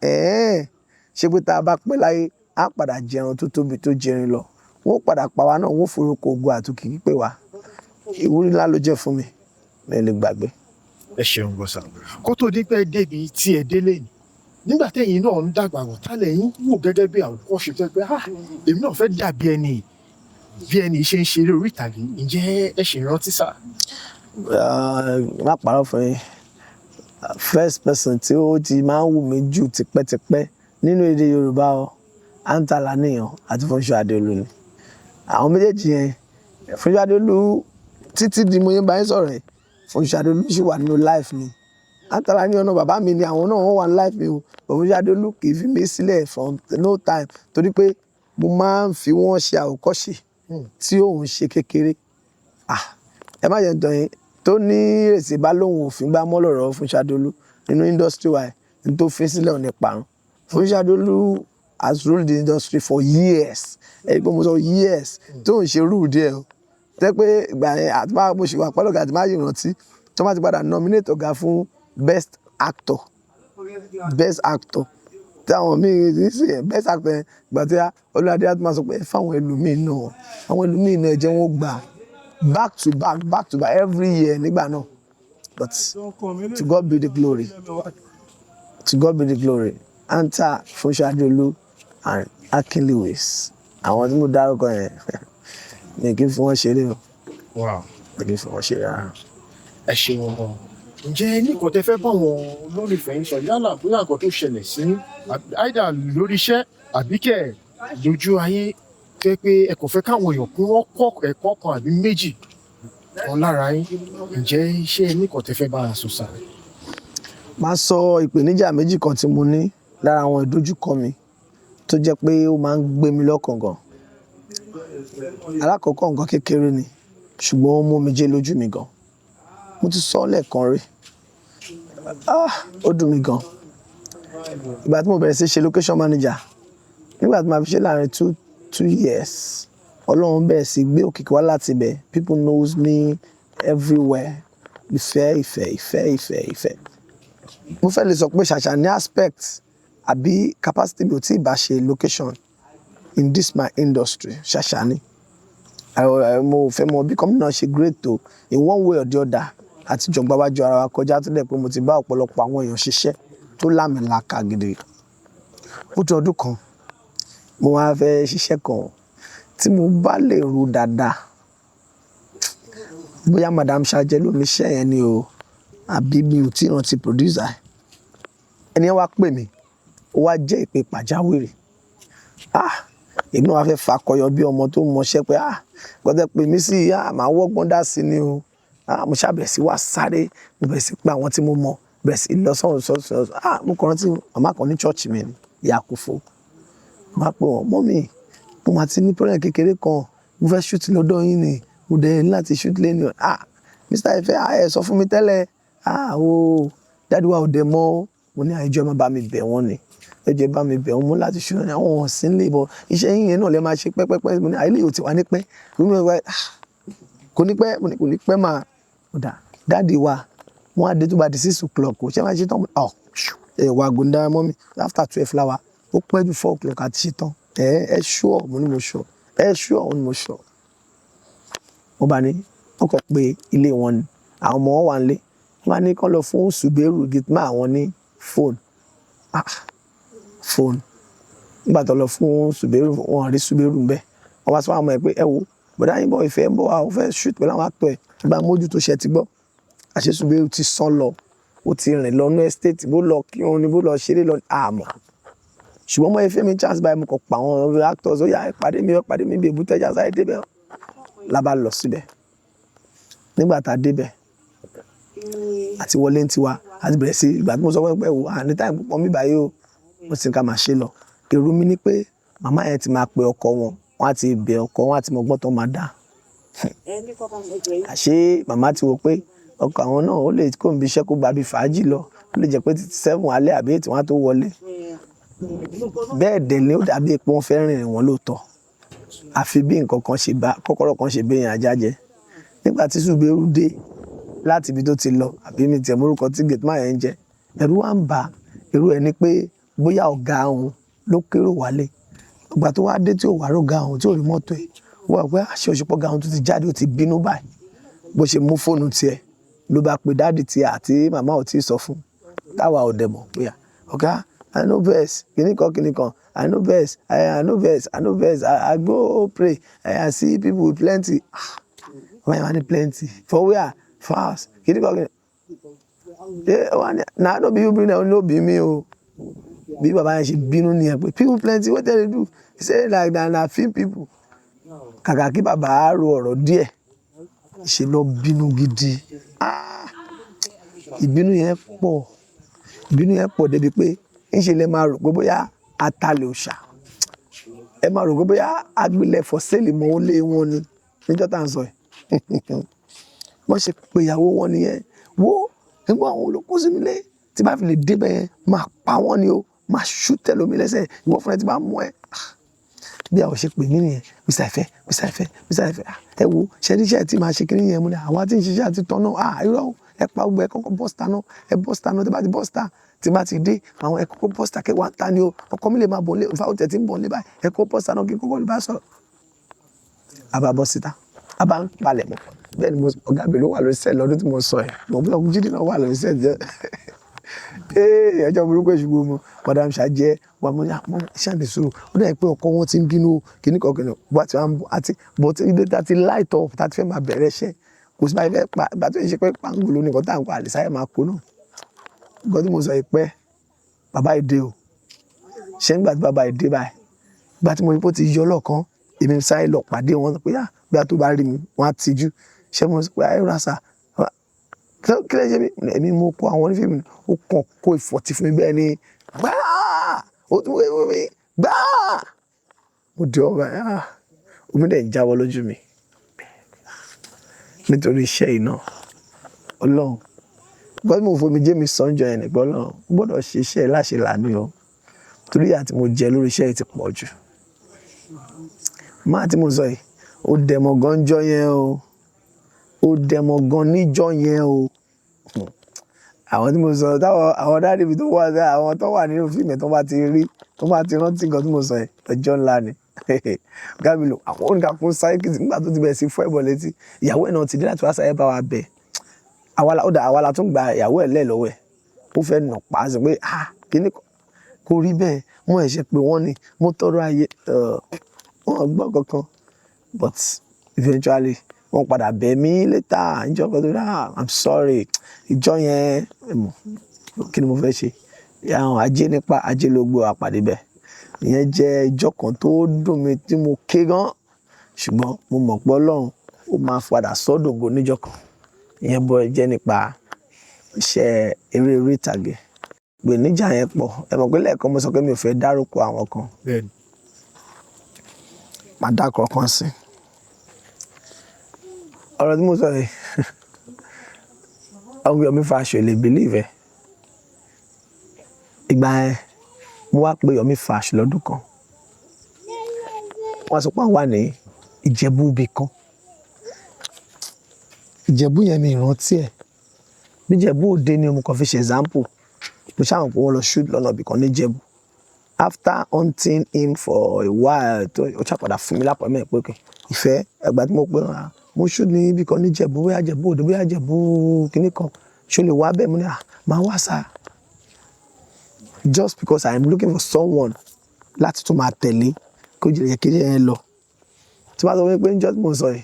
ṣé pé tá a bá pẹ́ láyé, á padà jẹun tó tóbi tó jẹrin lọ. Wọ́n padà pa wá náà, wọ́n forúkọ ògo àtòkìkí pé wá. Ìwúrí ńlá ló jẹ́ fún mi, mi ò lè gbàgbé.
Ẹ ṣeun gan sà. Kó tó di pé débi tí ẹ délé ni, nígbà tẹ́yìn náà ń dàgbà wọ̀, tálẹ̀ yín wò gẹ́gẹ́ bí àwòkọ́ṣe tẹ́ pé èmi náà fẹ́ dàbí ẹni bí ẹni ṣe ń ṣeré orí ìtàgé, ǹjẹ́ ẹ ṣe rántí sà?
Má parọ́ fún yín, first person tí ó ti máa ń wù mí jù tipẹ́tipẹ́ nínú èdè Yorùbá o, Anta Laniyan àti Fúnṣọ́ Adéolú ni. Àwọn méjèèjì yẹn, Fúnṣọ́ Adéolú títí di mo yẹn bá yín sọ̀rọ̀ yẹn, Fúnṣọ́ Adéolú ṣì wà nínú life mi. Anta Laniyan náà bàbá mi ni, àwọn náà wọ́n wà ní life mi o. Fúnṣọ́ Adéolú kì í fi mí sílẹ̀ from no time, torí pé mo máa ń fi wọ́n ṣe àwòkọ́ṣe tí òun ṣe kékeré. Ẹ má jẹ́ n tàn yín, tó ní ìrèsì bá lóhùn òfin gbá mọ́ lọ́rọ̀ Fúnṣọ́ Adéolú nínú industry wa, ní tó fi sílẹ̀ ò ní parun. Fúnṣọ́ Adéolú has ruled the industry for years. Pé mo sọ years tó ń ṣe rule díẹ̀ o. Tẹ́ pé ìgbà yẹn àti bá mo ṣe wà pẹ̀lú ọ̀gá àti máa yìí rántí, tí wọ́n bá ti padà nominate ọ̀gá fún best actor. Tí àwọn míì ní sí ẹ̀ best actor yẹn, ìgbà tí Olúwadé á tún máa sọ pé fáwọn ẹlòmíì náà, àwọn ẹlòmíì náà ẹ jẹ́ wọ́n gbà back to back every year nígbà náà. But to God be the glory. To God be the glory. Anta, Fúnṣọ́ Adéolú and Akin Lewis. Àwọn tí mo dárúkọ yẹn, mi kì í fi wọ́n ṣeré o. Mi kì í fi wọ́n ṣeré rárá.
Ẹ ṣeun gan. Ǹjẹ́ ní nǹkan tẹ́ fẹ́ bá wọn olólùfẹ́ yín sọ, yálà bóyá nǹkan tó ṣẹlẹ̀ sí àìdá lórí iṣẹ́ àbí kẹ̀ lójú ayé, tẹ́ pé ẹ kò fẹ́ káwọn èèyàn kí wọ́n kọ́ ẹ̀kọ́ kan àbí méjì kan lára yín, ǹjẹ́ iṣẹ́ ní nǹkan tẹ́ fẹ́ bá a sọ sà?
Máa sọ ìpèníjà méjì kan tí mo ní lára àwọn ìdojúkọ mi tó jẹ́ pé ó máa ń gbé mi lọ́kàn gan. Alákọ̀ọ́kọ́ nǹkan kékeré ni ṣùgbọ́n ó mú omijé lójú mi gan. Mo ti sọ lẹ́ẹ̀kan rí. Ó dùn mí gan. Ìgbà tí mo bẹ̀rẹ̀ sí ṣe location manager, nígbà tí mo fi ṣe láàrin 2 years, Ọlọ́run bẹ̀rẹ̀ sí gbé òkìkí wá láti ibẹ̀. People knows me everywhere. Ìfẹ́. Mo fẹ́ lè sọ pé ṣàṣà ní aspect àbí capacity mi ò tí ì bá ṣe location in this my industry. Ṣàṣà ni. Mo fẹ́ mọ bí company náà ṣe great tó in one way or the other. Àti jọgbá wájú ara wa kọjá tó dẹ̀ pé mo ti bá ọ̀pọ̀lọpọ̀ àwọn èèyàn ṣiṣẹ́ tó lámìlaka gidi. Ó tó ọdún kan, mo wá fẹ́ ṣiṣẹ́ kan tí mo bá lè ro dáadáa. Bóyá Madam Ṣajẹ ló ní iṣẹ́ yẹn ni o, àbí mi ò tí ì rántí producer. Ẹni yẹn wá pè mí, ó wá jẹ́ ìpè pàjáwìrì. Èmi náà wá fẹ́ fakọyọ bí ọmọ tó mọṣẹ́ pé gbọ́dọ̀ pé mi sí màá wọ́gbọ́n dá sí ni o. Mo ṣàbẹ̀rẹ̀ sí wá sáré, mo bẹ̀rẹ̀ sí pé àwọn tí mo mọ̀, bẹ̀rẹ̀ sí lọ sọ́run. Mo kàn rántí màmá kan ní church mi ni, ìyá Kúfò. Màá pè wọ́n, mọ́mì, mo máa ti ní problem kékeré kan, mo fẹ́ shoot lọ́dọ̀ yín ni, mo dẹ̀ ní láti shoot lẹ́nu. Mr. Ife, ẹ sọ fún mi tẹ́lẹ̀. Daddy wa ò dẹ̀ mọ́. Mo ní ẹjọ́ ẹ má bá mi bẹ̀ wọ́n ni. Ẹjọ́ ẹ bá mi bẹ̀ wọ́n, mo láti shoot ní àwọn ọ̀sìn lè bọ̀. Iṣẹ́ yín yẹn náà lè máa ṣe pẹ́pẹ́pẹ́. Mo ní ilé yóò ti wá ní pẹ́. Kò ní pẹ́, mo ní kò ní pẹ́ máa. Daddy wa, wọ́n á dé tó bá di 6 o'clock. Ṣé máa ṣe tán? Wà gòndà mọ́ mi. After 12 láwa, ó pẹ́ ju 4 o'clock àti ṣe tán. Ẹ sure? Mo ní mo sure. Ẹ sure? Mo ní mo sure. Mo bá ní, wọ́n kọ pé ilé wọn ni. Àwọn ọmọ wọn wà nílé. Wọ́n bá ní kán lọ fún Suberu Gitma àwọn ní phone. Phone. Nígbà tó lọ fún Suberu, wọ́n rí Suberu ń bẹ́. Wọ́n wá sọ àwọn ọmọ ẹ̀ pé ẹ wo, bọ̀dá yín bọ̀ Ìfẹ́ ń bọ̀ wá, ó fẹ́ shoot pẹ̀lú àwọn actor ẹ̀. Bá mójú tó ṣe ti gbọ́. Àṣé Suberu ti sán lọ. Ó ti rìn lọ ní estate, bó lọ kí òun ni bó lọ ṣeré lọ àmọ́. Ṣùgbọ́n mo Ìfẹ́ mi chance báyìí mo kàn pa àwọn actors ó yá pàdé mi bí Èbúté-Ẹja sáré débẹ̀. La bá lọ síbẹ̀. Nígbà tá a débẹ̀, àti wọlé ń tiwa, àti bẹ̀rẹ̀ sí ìgbà tí mo sọ fún ẹ pé ní time púpọ̀ mi báyìí o, mo sì ń ká máa ṣe lọ. Èrò mi ni pé màmá yẹn ti máa pe ọkọ wọn, wọ́n á ti bẹ̀ ọkọ, wọ́n á ti mọ ọgbọ́n tó máa dá. Àṣé màmá ti wò pé ọkọ àwọn náà ó lè kó ń bí iṣẹ́ kó gba bí fàájì lọ. Ó lè jẹ́ pé 7 alẹ́ àbí 8 wọn á tó wọlé. Bẹ́ẹ̀ dẹ̀ ni ó dàbí pé wọ́n fẹ́ rìnrìn wọn lóòótọ́. Àfi bí nǹkan kan ṣe bá kọ́kọ́rọ́ kan ṣe béèyàn ajá jẹ. Nígbà tí Suberu dé láti ibi tó ti lọ, àbí mi tiẹ̀ mórúkọ tí Gitma yẹn ń jẹ, ẹ̀rù wá ń bà. Ẹ̀rù ẹni pé bóyá ọ̀gá òun ló kérò wálé. Ìgbà tó wá dé tí ò wá rọ́gá òun tí ò rí mọ́tò ẹ̀, wọ́n wá pé àṣẹ òṣùpọ̀ ọ̀gá òun tó ti jáde ó ti bínú báyìí. Bó ṣe mú fóònù tiẹ̀ ló bá pe dáàdì tiẹ̀ àti màmá ò tí ì sọ fún. Táwa ò dẹ̀ mọ̀ pé ọ̀gá, I know best, kìnìkan. I know best. I go pray. I see people with plenty. Why you want plenty? For where? Fast. Kìnìkan. Na no be you bring them, no be me o. Bí bàbá yẹn ṣe bínú nìyẹn pé people plenty, what they do? He say like that na few people. Kàkà kí bàbá á ro ọ̀rọ̀ díẹ̀. Ṣe lọ bínú gidi. Ìbínú yẹn pọ̀ débi pé ńṣe lè máa rò pé bóyá atalẹ̀ òòṣà. Ẹ máa rò pé bóyá agbélẹ̀ for sale mọ́ ó lé wọn ni níjọ́ tá à ń sọ yìí. Wọ́n ṣe pé ìyàwó wọn nìyẹn. Wo nígbà àwọn olókùn sí mi lé tí bá fi lè débẹ̀ yẹn máa pa wọ́n ni o, máa shoot tẹ̀lómi lẹ́sẹ̀ ìwọ fúnra ẹ ti bá mú ẹ. Bí àwọn ṣe pè mí nìyẹn, Mr. Ife. Ẹ wo ṣẹ́ríṣẹ́ tí máa ṣe kí nìyẹn mú ni àwa tí ń ṣiṣẹ́ àti tán náà. Irọ́ ẹ pa gbogbo ẹ kọ́kọ́ bọ́sítà náà, tí bá ti bọ́sítà tí bá ti dé àwọn ẹ kọ́kọ́ bọ́sítà kẹ́ wá ń ta ni o. Ọkọ mi lè máa bọ̀ lé ìfà òtẹ̀ tí ń bọ̀ lé báyìí. Ẹ kọ́kọ́ bọ́sítà náà kí kọ́kọ́ lè bá sọ̀rọ̀. A bá bọ́ síta, a bá ń palẹ̀ mọ́. Bẹ́ẹ̀ ni ọ̀gá mi ló wà lórí sẹ́ẹ̀ lọ́dún tí mo sọ ẹ̀. Mo bí ọkùnrin jíde náà wà lórí sẹ́ẹ̀ jẹ́. Ẹjọ́ burúkú èṣùgbọ́ mo, Madam Ṣajẹ wà mo ní àpọ́n ṣáàdì sùúrù. Ó dà pé ọkọ wọn ti ń bínú kìnìkan bó ti wá ń bọ̀ àti bó ti dé tá ti light up tá ti fẹ́ máa bẹ̀rẹ̀ iṣẹ́. Kò sí báyìí fẹ́ pa ìgbà tó ń ṣe pé pàǹgùlù nìkan tá à ń pa àlìsáyẹ̀ máa kó náà. Nǹkan tí mo sọ ìpẹ́ bàbá ìdè o. Ṣé nígbà tí bàbá ìdè báyìí, ìgbà tí mo rí pé ó ti yọ lọ́ọ̀kan, èmi sáré lọ pàdé wọn pé bí a tó bá rí mi, wọ́n á tijú. Ṣé mo sọ pé ayélujára sá, kí lè ṣe mí? Èmi mo kó àwọn onífíìmù ó kàn kó ìfọ̀tí fún mi bẹ́ẹ̀ ni gbáà ó tún wé mi gbáà. Mo di ọba omi dẹ̀ ń jábọ́ lójú mi nítorí iṣẹ́ yìí náà. Ọlọ́run gbọ́dọ̀ mo fomi jẹ́ mi sọ́njọ́ yẹn nìgbọ́ Ọlọ́run gbọ́dọ̀ ṣe iṣẹ́ ẹ̀ láṣẹ lànà o torí àti mo jẹ lórí iṣẹ́ yìí ti pọ̀ jù. Máa tí mo sọ yìí ó dẹmọ gan jọ yẹn o, ó dẹmọ gan níjọ́ yẹn o. Àwọn tí mo sọ táwọn àwọn dáàdì mi tó wà àwọn tó wà nínú fíìmù tó bá ti rí tó bá ti rántí nǹkan tí mo sọ yìí ọjọ́ ńlá ni. Gábìlò àwọn oníkàkùn sáré kìtì nígbà tó ti bẹ̀rẹ̀ sí fọ́ ẹ̀bọ̀ létí ìyàwó ẹ̀ náà ti dé láti wá sáré bá wa bẹ̀. Àwa la tún gba ìyàwó ẹ̀ lẹ́ẹ̀lọ́wọ́ ẹ̀ ó fẹ́ nà pa á sí pé kíní kò rí bẹ́ẹ̀ wọ́n ẹ̀ ṣe pé wọ́n ní mo tọrọ ayé wọ́n gbọ́ kankan but eventually wọ́n padà bẹ̀ mí later ìjọ kan tó dá I'm sorry ìjọ yẹn kí ni mo fẹ́ ṣe àwọn ajé nípa ajé ló gbé wa pàdé bẹ́ẹ̀ ìyẹn jẹ́ ìjọ kan tó dùn mí tí mo ké gan ṣùgbọ́n mo mọ̀ pé Ọlọ́run ó máa padà sọ́dọ̀gọ́ níjọ kan ìyẹn bọ́ jẹ́ nípa iṣẹ́ eré orí ìtàgé pé níjà yẹn pọ̀ ẹ mọ̀ pé lẹ́ẹ̀kan mo sọ pé mi ò fẹ́ dárúkọ àwọn kan máa dákọ̀ kan sí ọ̀rọ̀ tí mo sọ yìí ọ̀gbìn Yomi Fash lè believe ẹ̀ ìgbà yẹn mo wá pé Yomi Fash lọ́dún kan wọ́n sọ pé àwọn wà ní Ìjẹ̀bú ibì kan Ìjẹ̀bú yẹn mi ìrántí ẹ̀ bí Ìjẹ̀bú Òde ni mo kàn fi ṣe example mo ṣàwọn pé wọ́n lọ shoot lọ́nà ibì kan ní Ìjẹ̀bú after hunting him for a while tó ó ṣàpàdà fún mi lápò mẹ́rin pé ìfẹ́ ẹgbà tí mo pé mo shoot ní ibì kan ní Ìjẹ̀bú bóyá Ìjẹ̀bú Òde bóyá Ìjẹ̀bú kíní kan ṣó lè wá bẹ́ẹ̀ mo ní máa wá sáà just because I am looking for someone láti tún máa tẹ̀lé kó jẹ́ yẹ kí ẹ lọ tí wọ́n sọ pé níjọ́ tí mo sọ yìí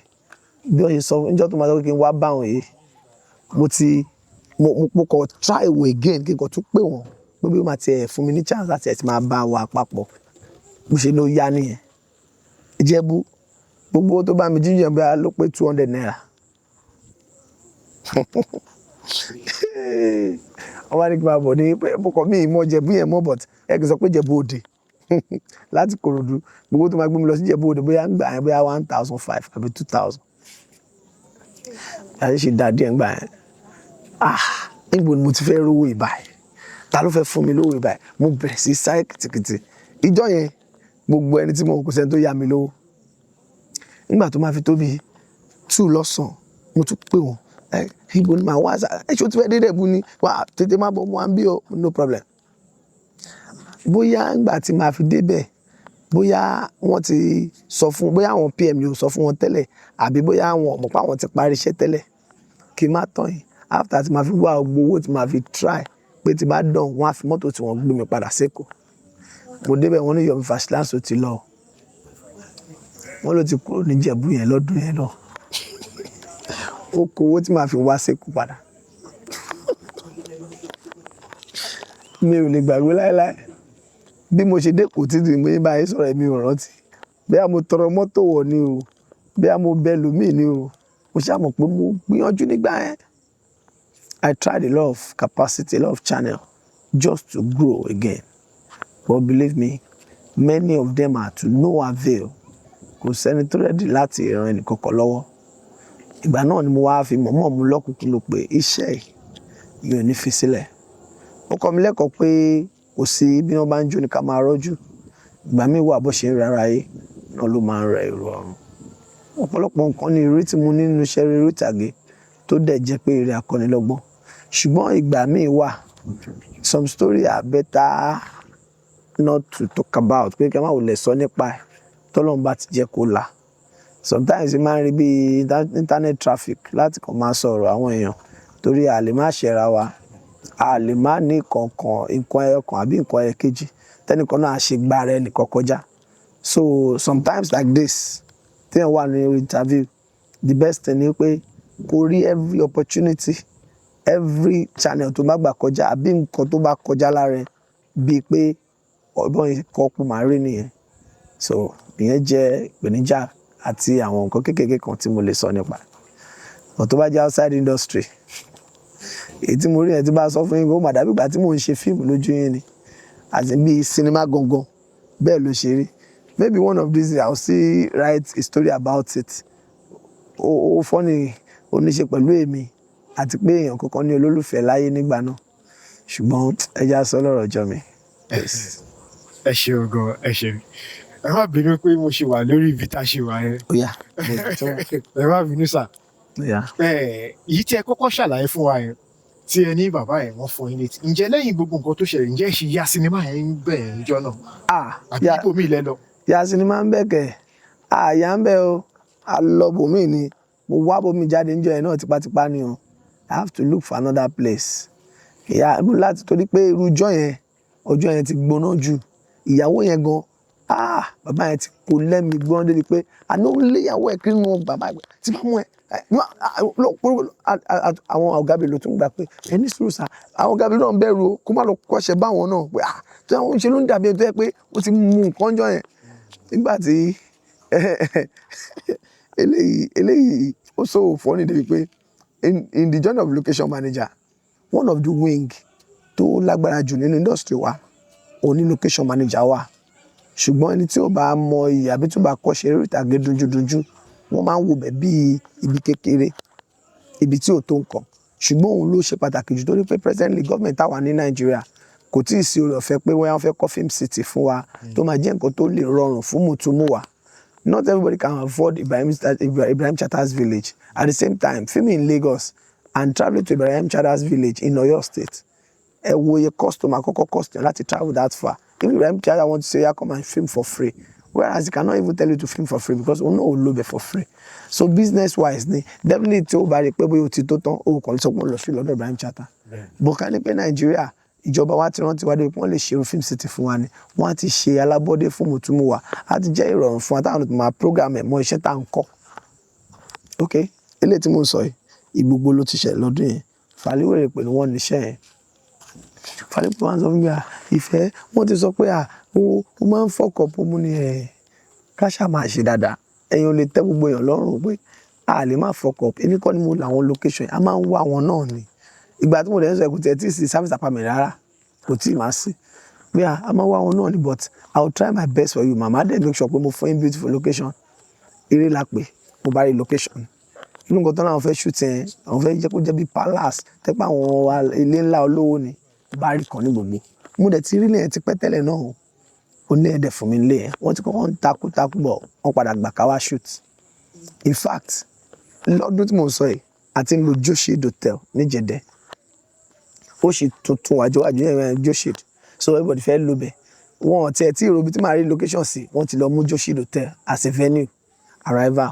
bí wọ́n ṣe sọ níjọ́ tó máa sọ pé kí n wá bá wọn yìí mo kàn try wo again kí n kàn tún pè wọ́n pé bí wọ́n máa tiẹ̀ fún mi ní chance láti ẹ̀ ti máa bá wa papọ̀ bó ṣe ló yá nìyẹn Ìjẹ̀bú gbogbo tó bá mi jíjẹ bí a ló pé 200 naira wọ́n wá ní kí n máa bọ̀ ní pọ̀kọ̀ mi ìmọ̀ Ìjẹ̀bú yẹn mọ́ but ẹ kì í sọ pé Ìjẹ̀bú Òde láti Kòròdú gbogbo tó máa gbé mi lọ sí Ìjẹ̀bú Òde bóyá ń gbà yẹn bóyá 1,500 àbí 2,000 àti ṣe dá díẹ̀ ń gbà yẹn níbo ni mo ti fẹ́ rówó ìbáyìí ta ló fẹ́ fún mi lówó ìbáyìí mo bẹ̀rẹ̀ sí sáré kìtìkìtì ìjọ yẹn gbogbo ẹni tí mo kò sẹ́ni tó yá mi lówó nígbà tó máa fi tó bí 2 lọ́sàn-án mo tún pè wọ́n ibo ni màá wá ṣé o ti fẹ́ dé Ìjẹ̀bú ni wà tètè má bọ̀ mo wá ń bí o no problem bóyá nígbà tí màá fi débẹ̀ bóyá wọ́n ti sọ fún bóyá àwọn PM ni ò sọ fún wọn tẹ́lẹ̀ àbí bóyá àwọn mọ̀ pé àwọn ti parí iṣẹ́ tẹ́lẹ̀ kí n má tán yìí after tí màá fi wá owó tí màá fi try pé tí bá dán wọ́n á fi mọ́tò tí wọ́n gbé mi padà sẹ́kọ̀ọ́ mo débẹ̀ wọ́n ní Yomi Fash láǹsó ti lọ wọ́n ló ti kúrò ní Ìjẹ̀bú yẹn lọ́dún yẹn náà ó kó owó tí màá fi wá sẹ́kọ̀ọ́ padà mi ò lè gbàgbé láéláé bí mo ṣe dé kò títí mo yín báyìí sọ̀rọ̀ mi ò rántí bóyá mo tọrọ mọ́tò wọ̀ ni o bóyá mo bẹ lómìn ni o mo ṣàmọ̀ pé mo gbìyànjú nígbà yẹn I tried a lot of capacity a lot of channel just to grow again but believe me many of them are to no avail kò sẹ́ni tó rẹ́dì láti ran ẹnì kankan lọ́wọ́ ìgbà náà ni mo wá fi mọ̀mọ́ mu lọ́kùnkùn ló pé iṣẹ́ mi ò ní fi sílẹ̀ ó kọ́ mi lẹ́kọ̀ọ́ pé kò sí bí wọ́n bá ń jó ní ká máa rọ́jú ìgbà míì wà bó ṣe ń rárá yé náà ló máa ń rẹ èrò ọ̀run ọ̀pọ̀lọpọ̀ nǹkan ni ìrírí tí mo ní nínú iṣẹ́ eré ìtàgé tó dẹ̀ jẹ́ pé eré akọ́nilọ́gbọ́n ṣùgbọ́n ìgbà míì wà some story are better not to talk about pé kí a máa wò lè sọ nípa ẹ̀ tọ́lọ́run bá ti jẹ́ kó là sometimes máa ń rí bí internet traffic láti kàn máa sọ̀rọ̀ àwọn èèyàn torí a lè má ṣẹ̀ra wa a lè má ní nǹkan ẹyọkan àbí nǹkan ẹyọkejì tẹ́nìkan náà ṣe gbára ẹnìkan kọjá so sometimes like this téèyàn wà ní interview the best thing ni pé kó rí every opportunity every channel tó bá gbà kọjá àbí nǹkan tó bá kọjá lára ẹ bíi pé ọgbọ́n ìkọ́kù máa rí nìyẹn so ìyẹn jẹ́ ìpèníjà àti àwọn nǹkan kékeré kan tí mo lè sọ nípa ọ̀ tó bá jẹ́ outside industry èyí tí mo rí ẹ̀ tí bá sọ fún yín kó má dàbí ìgbà tí mò ń ṣe fíìmù lójú yín ni àti bí sinimá gangan bẹ́ẹ̀ ló ṣe rí maybe one of these days I will still write a story about it. Ó funny, ó ní ṣe pẹ̀lú èmi àti pé èèyàn kankan ní olólùfẹ́ láyé nígbà náà. Ṣùgbọ́n ẹja sọ lọ́rọ̀ ọjọ́ mi. Yes.
ẹ ṣeun gan, ẹ ṣeun. Ẹ má bínú pé mo ṣì wà lórí ibi tá a ṣe wà yẹn.
Ó yá.
Ẹ má bínú sà.
Ó yá.
Èyí tí ẹ kọ́kọ́ ṣàlàyé fún wa yẹn tí ẹ ní bàbá yẹn wọ́n fún yín létí. Ǹjẹ́ lẹ́yìn gbogbo nǹkan tó ṣẹlẹ̀ ǹjẹ́ ẹ ṣì ya sinimá yẹn ń bẹ̀ ẹ̀ níjọ́ náà? Àbí ibòmíì lẹ lọ?
Ya sinimá ń bẹ̀ kẹ̀. Àyà ń bẹ̀ o. A lọ bòmíì ni. Mo wá bòmíì jáde níjọ́ yẹn náà tipátipá ni o. I have to look for another place. Ìyá mo láti torí pé irú ọjọ́ yẹn ti gbóná jù. Ìyàwó yẹn gan, bàbá yẹn ti kó lẹ́mi gbóná débi pé àná ó lé ìyàwó ẹ̀ kí nínú bàbá ẹ̀ tí bá mú ẹ. Àwọn ọ̀gá mi ló tún gbà pé ẹni sùúrù sá. Àwọn ọ̀gá mi náà ń bẹ̀rù o kó má lọ kọ́ṣẹ́ báwọn náà pé tí wọ́n ṣe ló ń dàbí ẹni tó yẹ pé ó ti mú nǹkan jọ yẹn. Nígbà tí eléyìí ó so funny débi pé in the journey of location manager, one of the wing tó lágbára jù nínú industry wa òní location manager wa. Ṣùgbọ́n ẹni tí ó bá mọ iyì àbí tó bá kọ́ṣẹ́ eré ìtàgé dunjúdunjú wọ́n máa ń wo bẹ̀ bí ibi kékeré, ibi tí ò tó nǹkan. Ṣùgbọ́n òun ló ṣe pàtàkì jù torí pé presently government táwa ní Nàìjíríà kò tí ì sí oore ọ̀fẹ́ pé wọ́n fẹ́ kọ́ film city fún wa tó máa jẹ́ nǹkan tó lè rọrùn fún mùtúmùwà. Not everybody can afford Ibrahim Chatter's village. At the same time, filming in Lagos and traveling to Ibrahim Chatter's village in Oyo State, ẹ wo iye customer àkọ́kọ́ cost yẹn láti travel that far. If Ibrahim Chatter wants to say, yeah, come and film for free, whereas he cannot even tell you to film for free because òun náà ò lóbẹ̀ for free. So business wise ni definitely tí ó bá rí pé bóyá o ti tó tán o kàn lè sọ pé ó lọ sí lọ́dọ̀ Ibrahim Chatter. Bó ká ní pé Nàìjíríà ìjọba wa ti rántí wá dé pé wọ́n lè ṣe film city fún wa ni wọ́n á ti ṣe alábọ́dé fún mùtúmùwà á ti jẹ́ ìrọ̀rùn fún wa táwọn máa program ẹ̀ mọ́ iṣẹ́ tá à ń kọ́. Ok, eléyìí tí mo ń sọ yìí Ìgbogbo ló ti ṣẹlẹ̀ lọ́dún yẹn. Fàlíwèrè pé wọ́n níṣẹ́ yẹn. Fàlíwèrè máa ń sọ fún mi ìfẹ́ wọ́n ti sọ pé ó máa ń fọ́kọ̀ pọ̀ mú ni ká ṣáà máa ṣe dáadáa. Ẹ̀yin ò lè tẹ́ gbogbo èèyàn lọ́rùn pé a lè má fọ́kọ̀. Èmi kọ́ ni mo làwọn location yẹn a máa ń wá wọn náà ni. Ìgbà tí mo dẹ̀ ń sọ ẹ̀kú tẹ̀ tí ì sí service apartment rárá kò tí ì máa sí. Pé a máa wá wọn náà ni but I will try my best for you mama dẹ̀ make sure pé mo fún yín beautiful location. Eré la pè mo bá rí location. Inú nǹkan tán láwọn fẹ́ shoot yẹn àwọn fẹ́ jẹ́ kó jẹ́ bí palace tẹ́pẹ́ àwọn ilé ńlá olówó ni bá rí kan ní gbogbo. Mo dẹ̀ ti rí ilé yẹn ti pẹ́ tẹ́lẹ̀ náà o. Ó ní ẹ̀dẹ̀ fún mi nílé yẹn wọ́n ti kọ́kọ́ ń takú bọ̀ wọ́n padà gbà ká wá shoot. In fact lọ́dún tí mo sọ yìí àti ń lo Joshid Hotel ní Jẹ̀dẹ̀ ó sì tuntun wájúwájú yẹn Joshid so everybody fẹ́ lò bẹ̀ wọ́n tiẹ̀ tí ìròbí tí màá rí location sí wọ́n ti lọ mú Joshid Hotel as a venue arrival.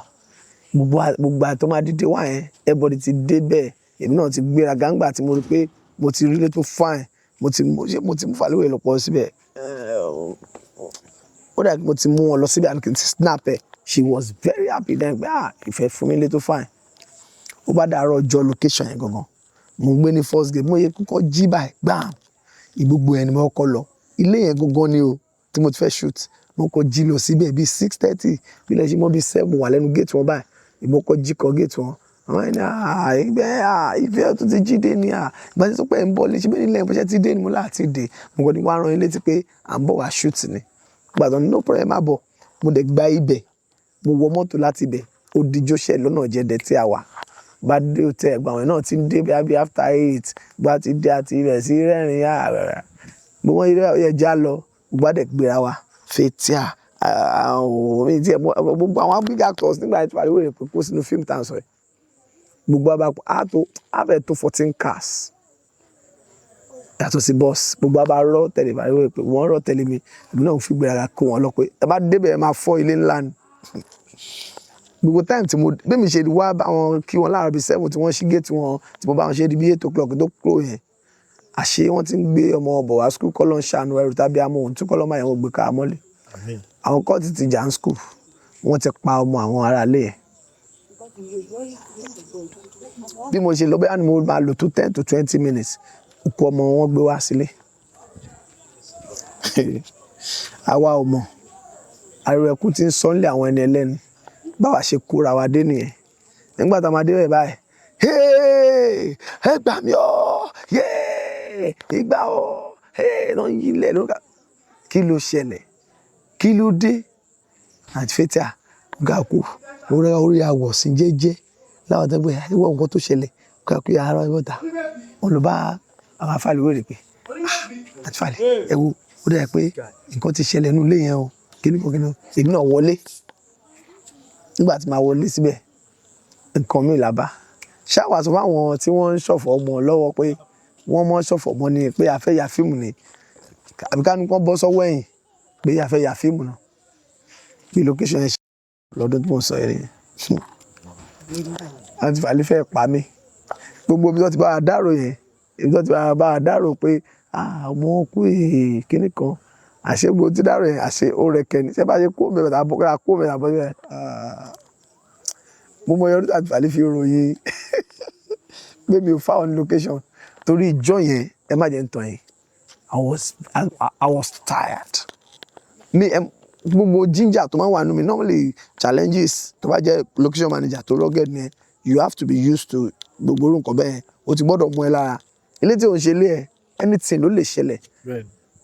Gbogbo àtọ́ máa dídé wá yẹn everybody ti dé bẹ́ẹ̀ èmi náà ti gbéra gángba tí mo rí pé mo ti rí ilé tó fine mo ti mú Fàlíwèrè lọ́pọ̀ síbẹ̀ ó dàbí mo ti mú wọn lọ síbẹ̀ and kì í ti snap ẹ̀. She was very happy then pé ìfẹ́ fún mi ilé tó fine. Ó bá dàárọ̀ ọjọ́ location yẹn gangan mo gbé ní first gate mo yẹ kọ́kọ́ jí báyìí gbàm Ìgbogbo yẹn ni mo kọ́ lọ ilé yẹn gangan ni o tí mo ti fẹ́ shoot mo kọ́ jí lọ síbẹ̀ bíi 6:30 bí ilẹ̀ ṣe mọ́ bíi 7 wà lẹ́nu gate wọn báyìí mo kọ́ jí kọ́ gate wọn àwọn ẹni ìfẹ́ tó ti jí dé ni ìgbà tí tó pẹ́ ń bọ̀ lè ṣe bẹ́ẹ̀ nílẹ̀ ìbọ̀ṣẹ́ ti dé ni mo láti dé mo kọ́ ni wọ́n á rán ilé tí pé à ń bọ̀ wá shoot ni gbàdọ̀ no problem má bọ̀ mo dẹ̀ gba ibẹ̀ mo wọ mọ́tò láti ibẹ̀ ó di Joshid lọ́nà Jẹ̀dẹ̀ tí a wà bá dé hotel ẹ̀gbọ́n àwọn náà ti ń dé bí after 8 gba ti dé àti ibẹ̀ sí rẹ́rìn gbogbo yẹ já lọ gbogbo àdẹ̀ gbéra wa Fathia gbogbo àwọn big actors nígbà tí Fàlíwèrè pé kó sínú fíìmù tá à ń sọ yìí gbogbo àbẹ̀ tó 14 cars yàtọ̀ sí boss gbogbo àbá rọ́ tẹ̀lé Fàlíwèrè pé wọ́n rọ́ tẹ̀lé mi èmi náà fi gbéra kó wọn lọ pé ẹ bá débẹ̀ ẹ máa fọ́ ilé ńlá ni. Gbogbo time tí mo bí mi ṣe wá bá wọn kí wọn láàárọ̀ bíi 7 tí wọ́n ṣí gate wọn tí mo bá wọn ṣe di bí 8 o'clock tó kúrò yẹn àṣé wọ́n ti ń gbé ọmọ ọbọ̀ wá school kọ́ ló ń ṣàánú ẹrù tàbí amọ̀ ohun tí kọ́ ló máa yẹn wọ́n gbé ká mọ́lẹ̀. Àwọn kọ́ ti jà ń school wọ́n ti pa ọmọ àwọn ará ilé yẹn. Bí mo ṣe lọ bẹ́ẹ̀ ni mo máa lò tó 10 to 20 minutes òkú ọmọ wọn gbé wá sílé. Àwa ò mọ̀ ariwo ẹkún ti ń sọ nílé àwọn ẹni ẹlẹ́ni báwa ṣe kóra wa dé nìyẹn nígbà tá a máa dé bẹ́ẹ̀ báyìí ẹ gbà mí ọ́ ìgbà ọ́ lọ́ ń yí ilẹ̀ lóka kí ló ṣẹlẹ̀ kí ló dé àti Fathia ga kú orí àwọ̀ sí jẹ́jẹ́ láwọn tó gbé ìwọ nǹkan tó ṣẹlẹ̀ ga kú yàrá ìbọ̀ta wọn lọ bá àwọn afáàlúwẹ̀ rẹ̀ pé àti fàlẹ̀ ẹ wo ó dẹ̀ pé nǹkan ti ṣẹlẹ̀ nínú ilé yẹn o kíníkan èmi náà wọlé nígbà tí màá wọlé síbẹ̀ nǹkan mi là bá ṣáwà sọ fáwọn tí wọ́n ń ṣọ̀fọ̀ ọmọ lọ́wọ́ pé wọ́n mọ́ ṣọ̀fọ̀ ọmọ ni pé a fẹ́ ya fíìmù ni àbí ká ní kán bọ́ sọ́wọ́ ẹ̀yìn pé a fẹ́ ya fíìmù náà bí location yẹn ṣe lọ́dún tí mo sọ yẹn àti fàlẹ́ fẹ́ pa mí gbogbo ibi tó ti bá a dárò yẹn ibi tó ti bá a dárò pé ọmọ kú kíní kan àṣé gbogbo tí dárò yẹn àṣé ó rẹ kẹni ṣé bá ṣe kó mẹ́ta bọ́kẹ́ra kó mẹ́ta bọ́kẹ́ra mo mọ yọrí àti fàlẹ́ fi ròyìn pé mi ò fáwọn ní location torí ìjọ yẹn ẹ má jẹ́ ń tàn yẹn I was tired ní gbogbo ginger tó máa ń wà nínú mi normally challenges tó bá jẹ́ location manager tó rugged ni you have to be used to gbogbo orú nǹkan bẹ́ẹ̀ o ti gbọ́dọ̀ mú ẹ lára ilé tí o ń ṣe lé ẹ anything ló lè ṣẹlẹ̀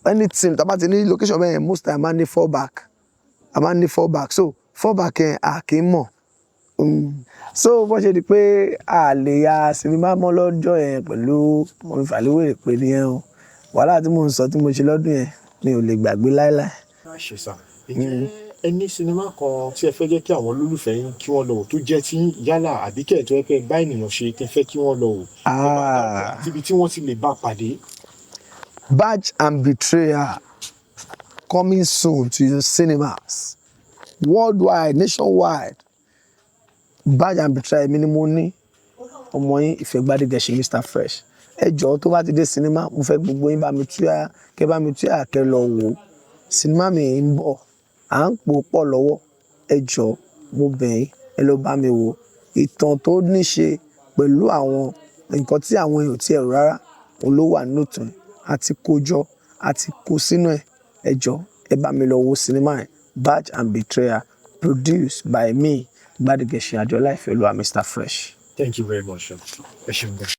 anything tá a bá ti ní location bẹ́ẹ̀ most time a máa ní fallback so fallback yẹn a kì í mọ̀ so bó ṣe di pé a lè ya sinimá mọ́ lọ́jọ́ yẹn pẹ̀lú Mummy Fàlíwèrè pé nìyẹn o wàhálà tí mo ń sọ tí mo ṣe lọ́dún yẹn mi ò lè gbàgbé láéláé.
ṣe sá ẹni sinimá kan tí ẹ fẹ́ jẹ́ kí àwọn olólùfẹ́ yín kí wọ́n lọ wò tó jẹ́ tí yálà àbíkẹ́ tó yẹ kẹ́ bá ènìyàn ṣe tẹ́ fẹ́ kí wọ́n lọ wò síbi tí wọ́n ti lè bá pàdé.
Badge and Betrayal coming soon to your cinemas worldwide nationwide. Badge and Betrayal mi ni mo ní ọmọ yín Ìfẹ́gbádégẹṣin Mr Fresh ẹ jọ̀ọ́ tó bá ti dé sinimá mo fẹ́ gbogbo yín bá mi túyà kẹ́ lọ wò sinimá mi ń bọ̀ à ń pò pọ̀ lọ́wọ́ ẹ jọ̀ọ́ mo bẹ̀ yín ẹ lọ bá mi wò ìtàn tó ní ṣe pẹ̀lú àwọn nǹkan tí àwọn èèyàn ti ẹ̀rù rárá òun ló wà nínú ìtàn àti kójọ àti kó sínú ẹ jọ̀ọ́ ẹ bá mi lọ wo sinimá yẹn Badge and Betrayal produced by me Gbádégẹṣin Àjọlá Ìfẹ́olúwa Mr Fresh.
Thank you very much. Ẹ ṣeun gan.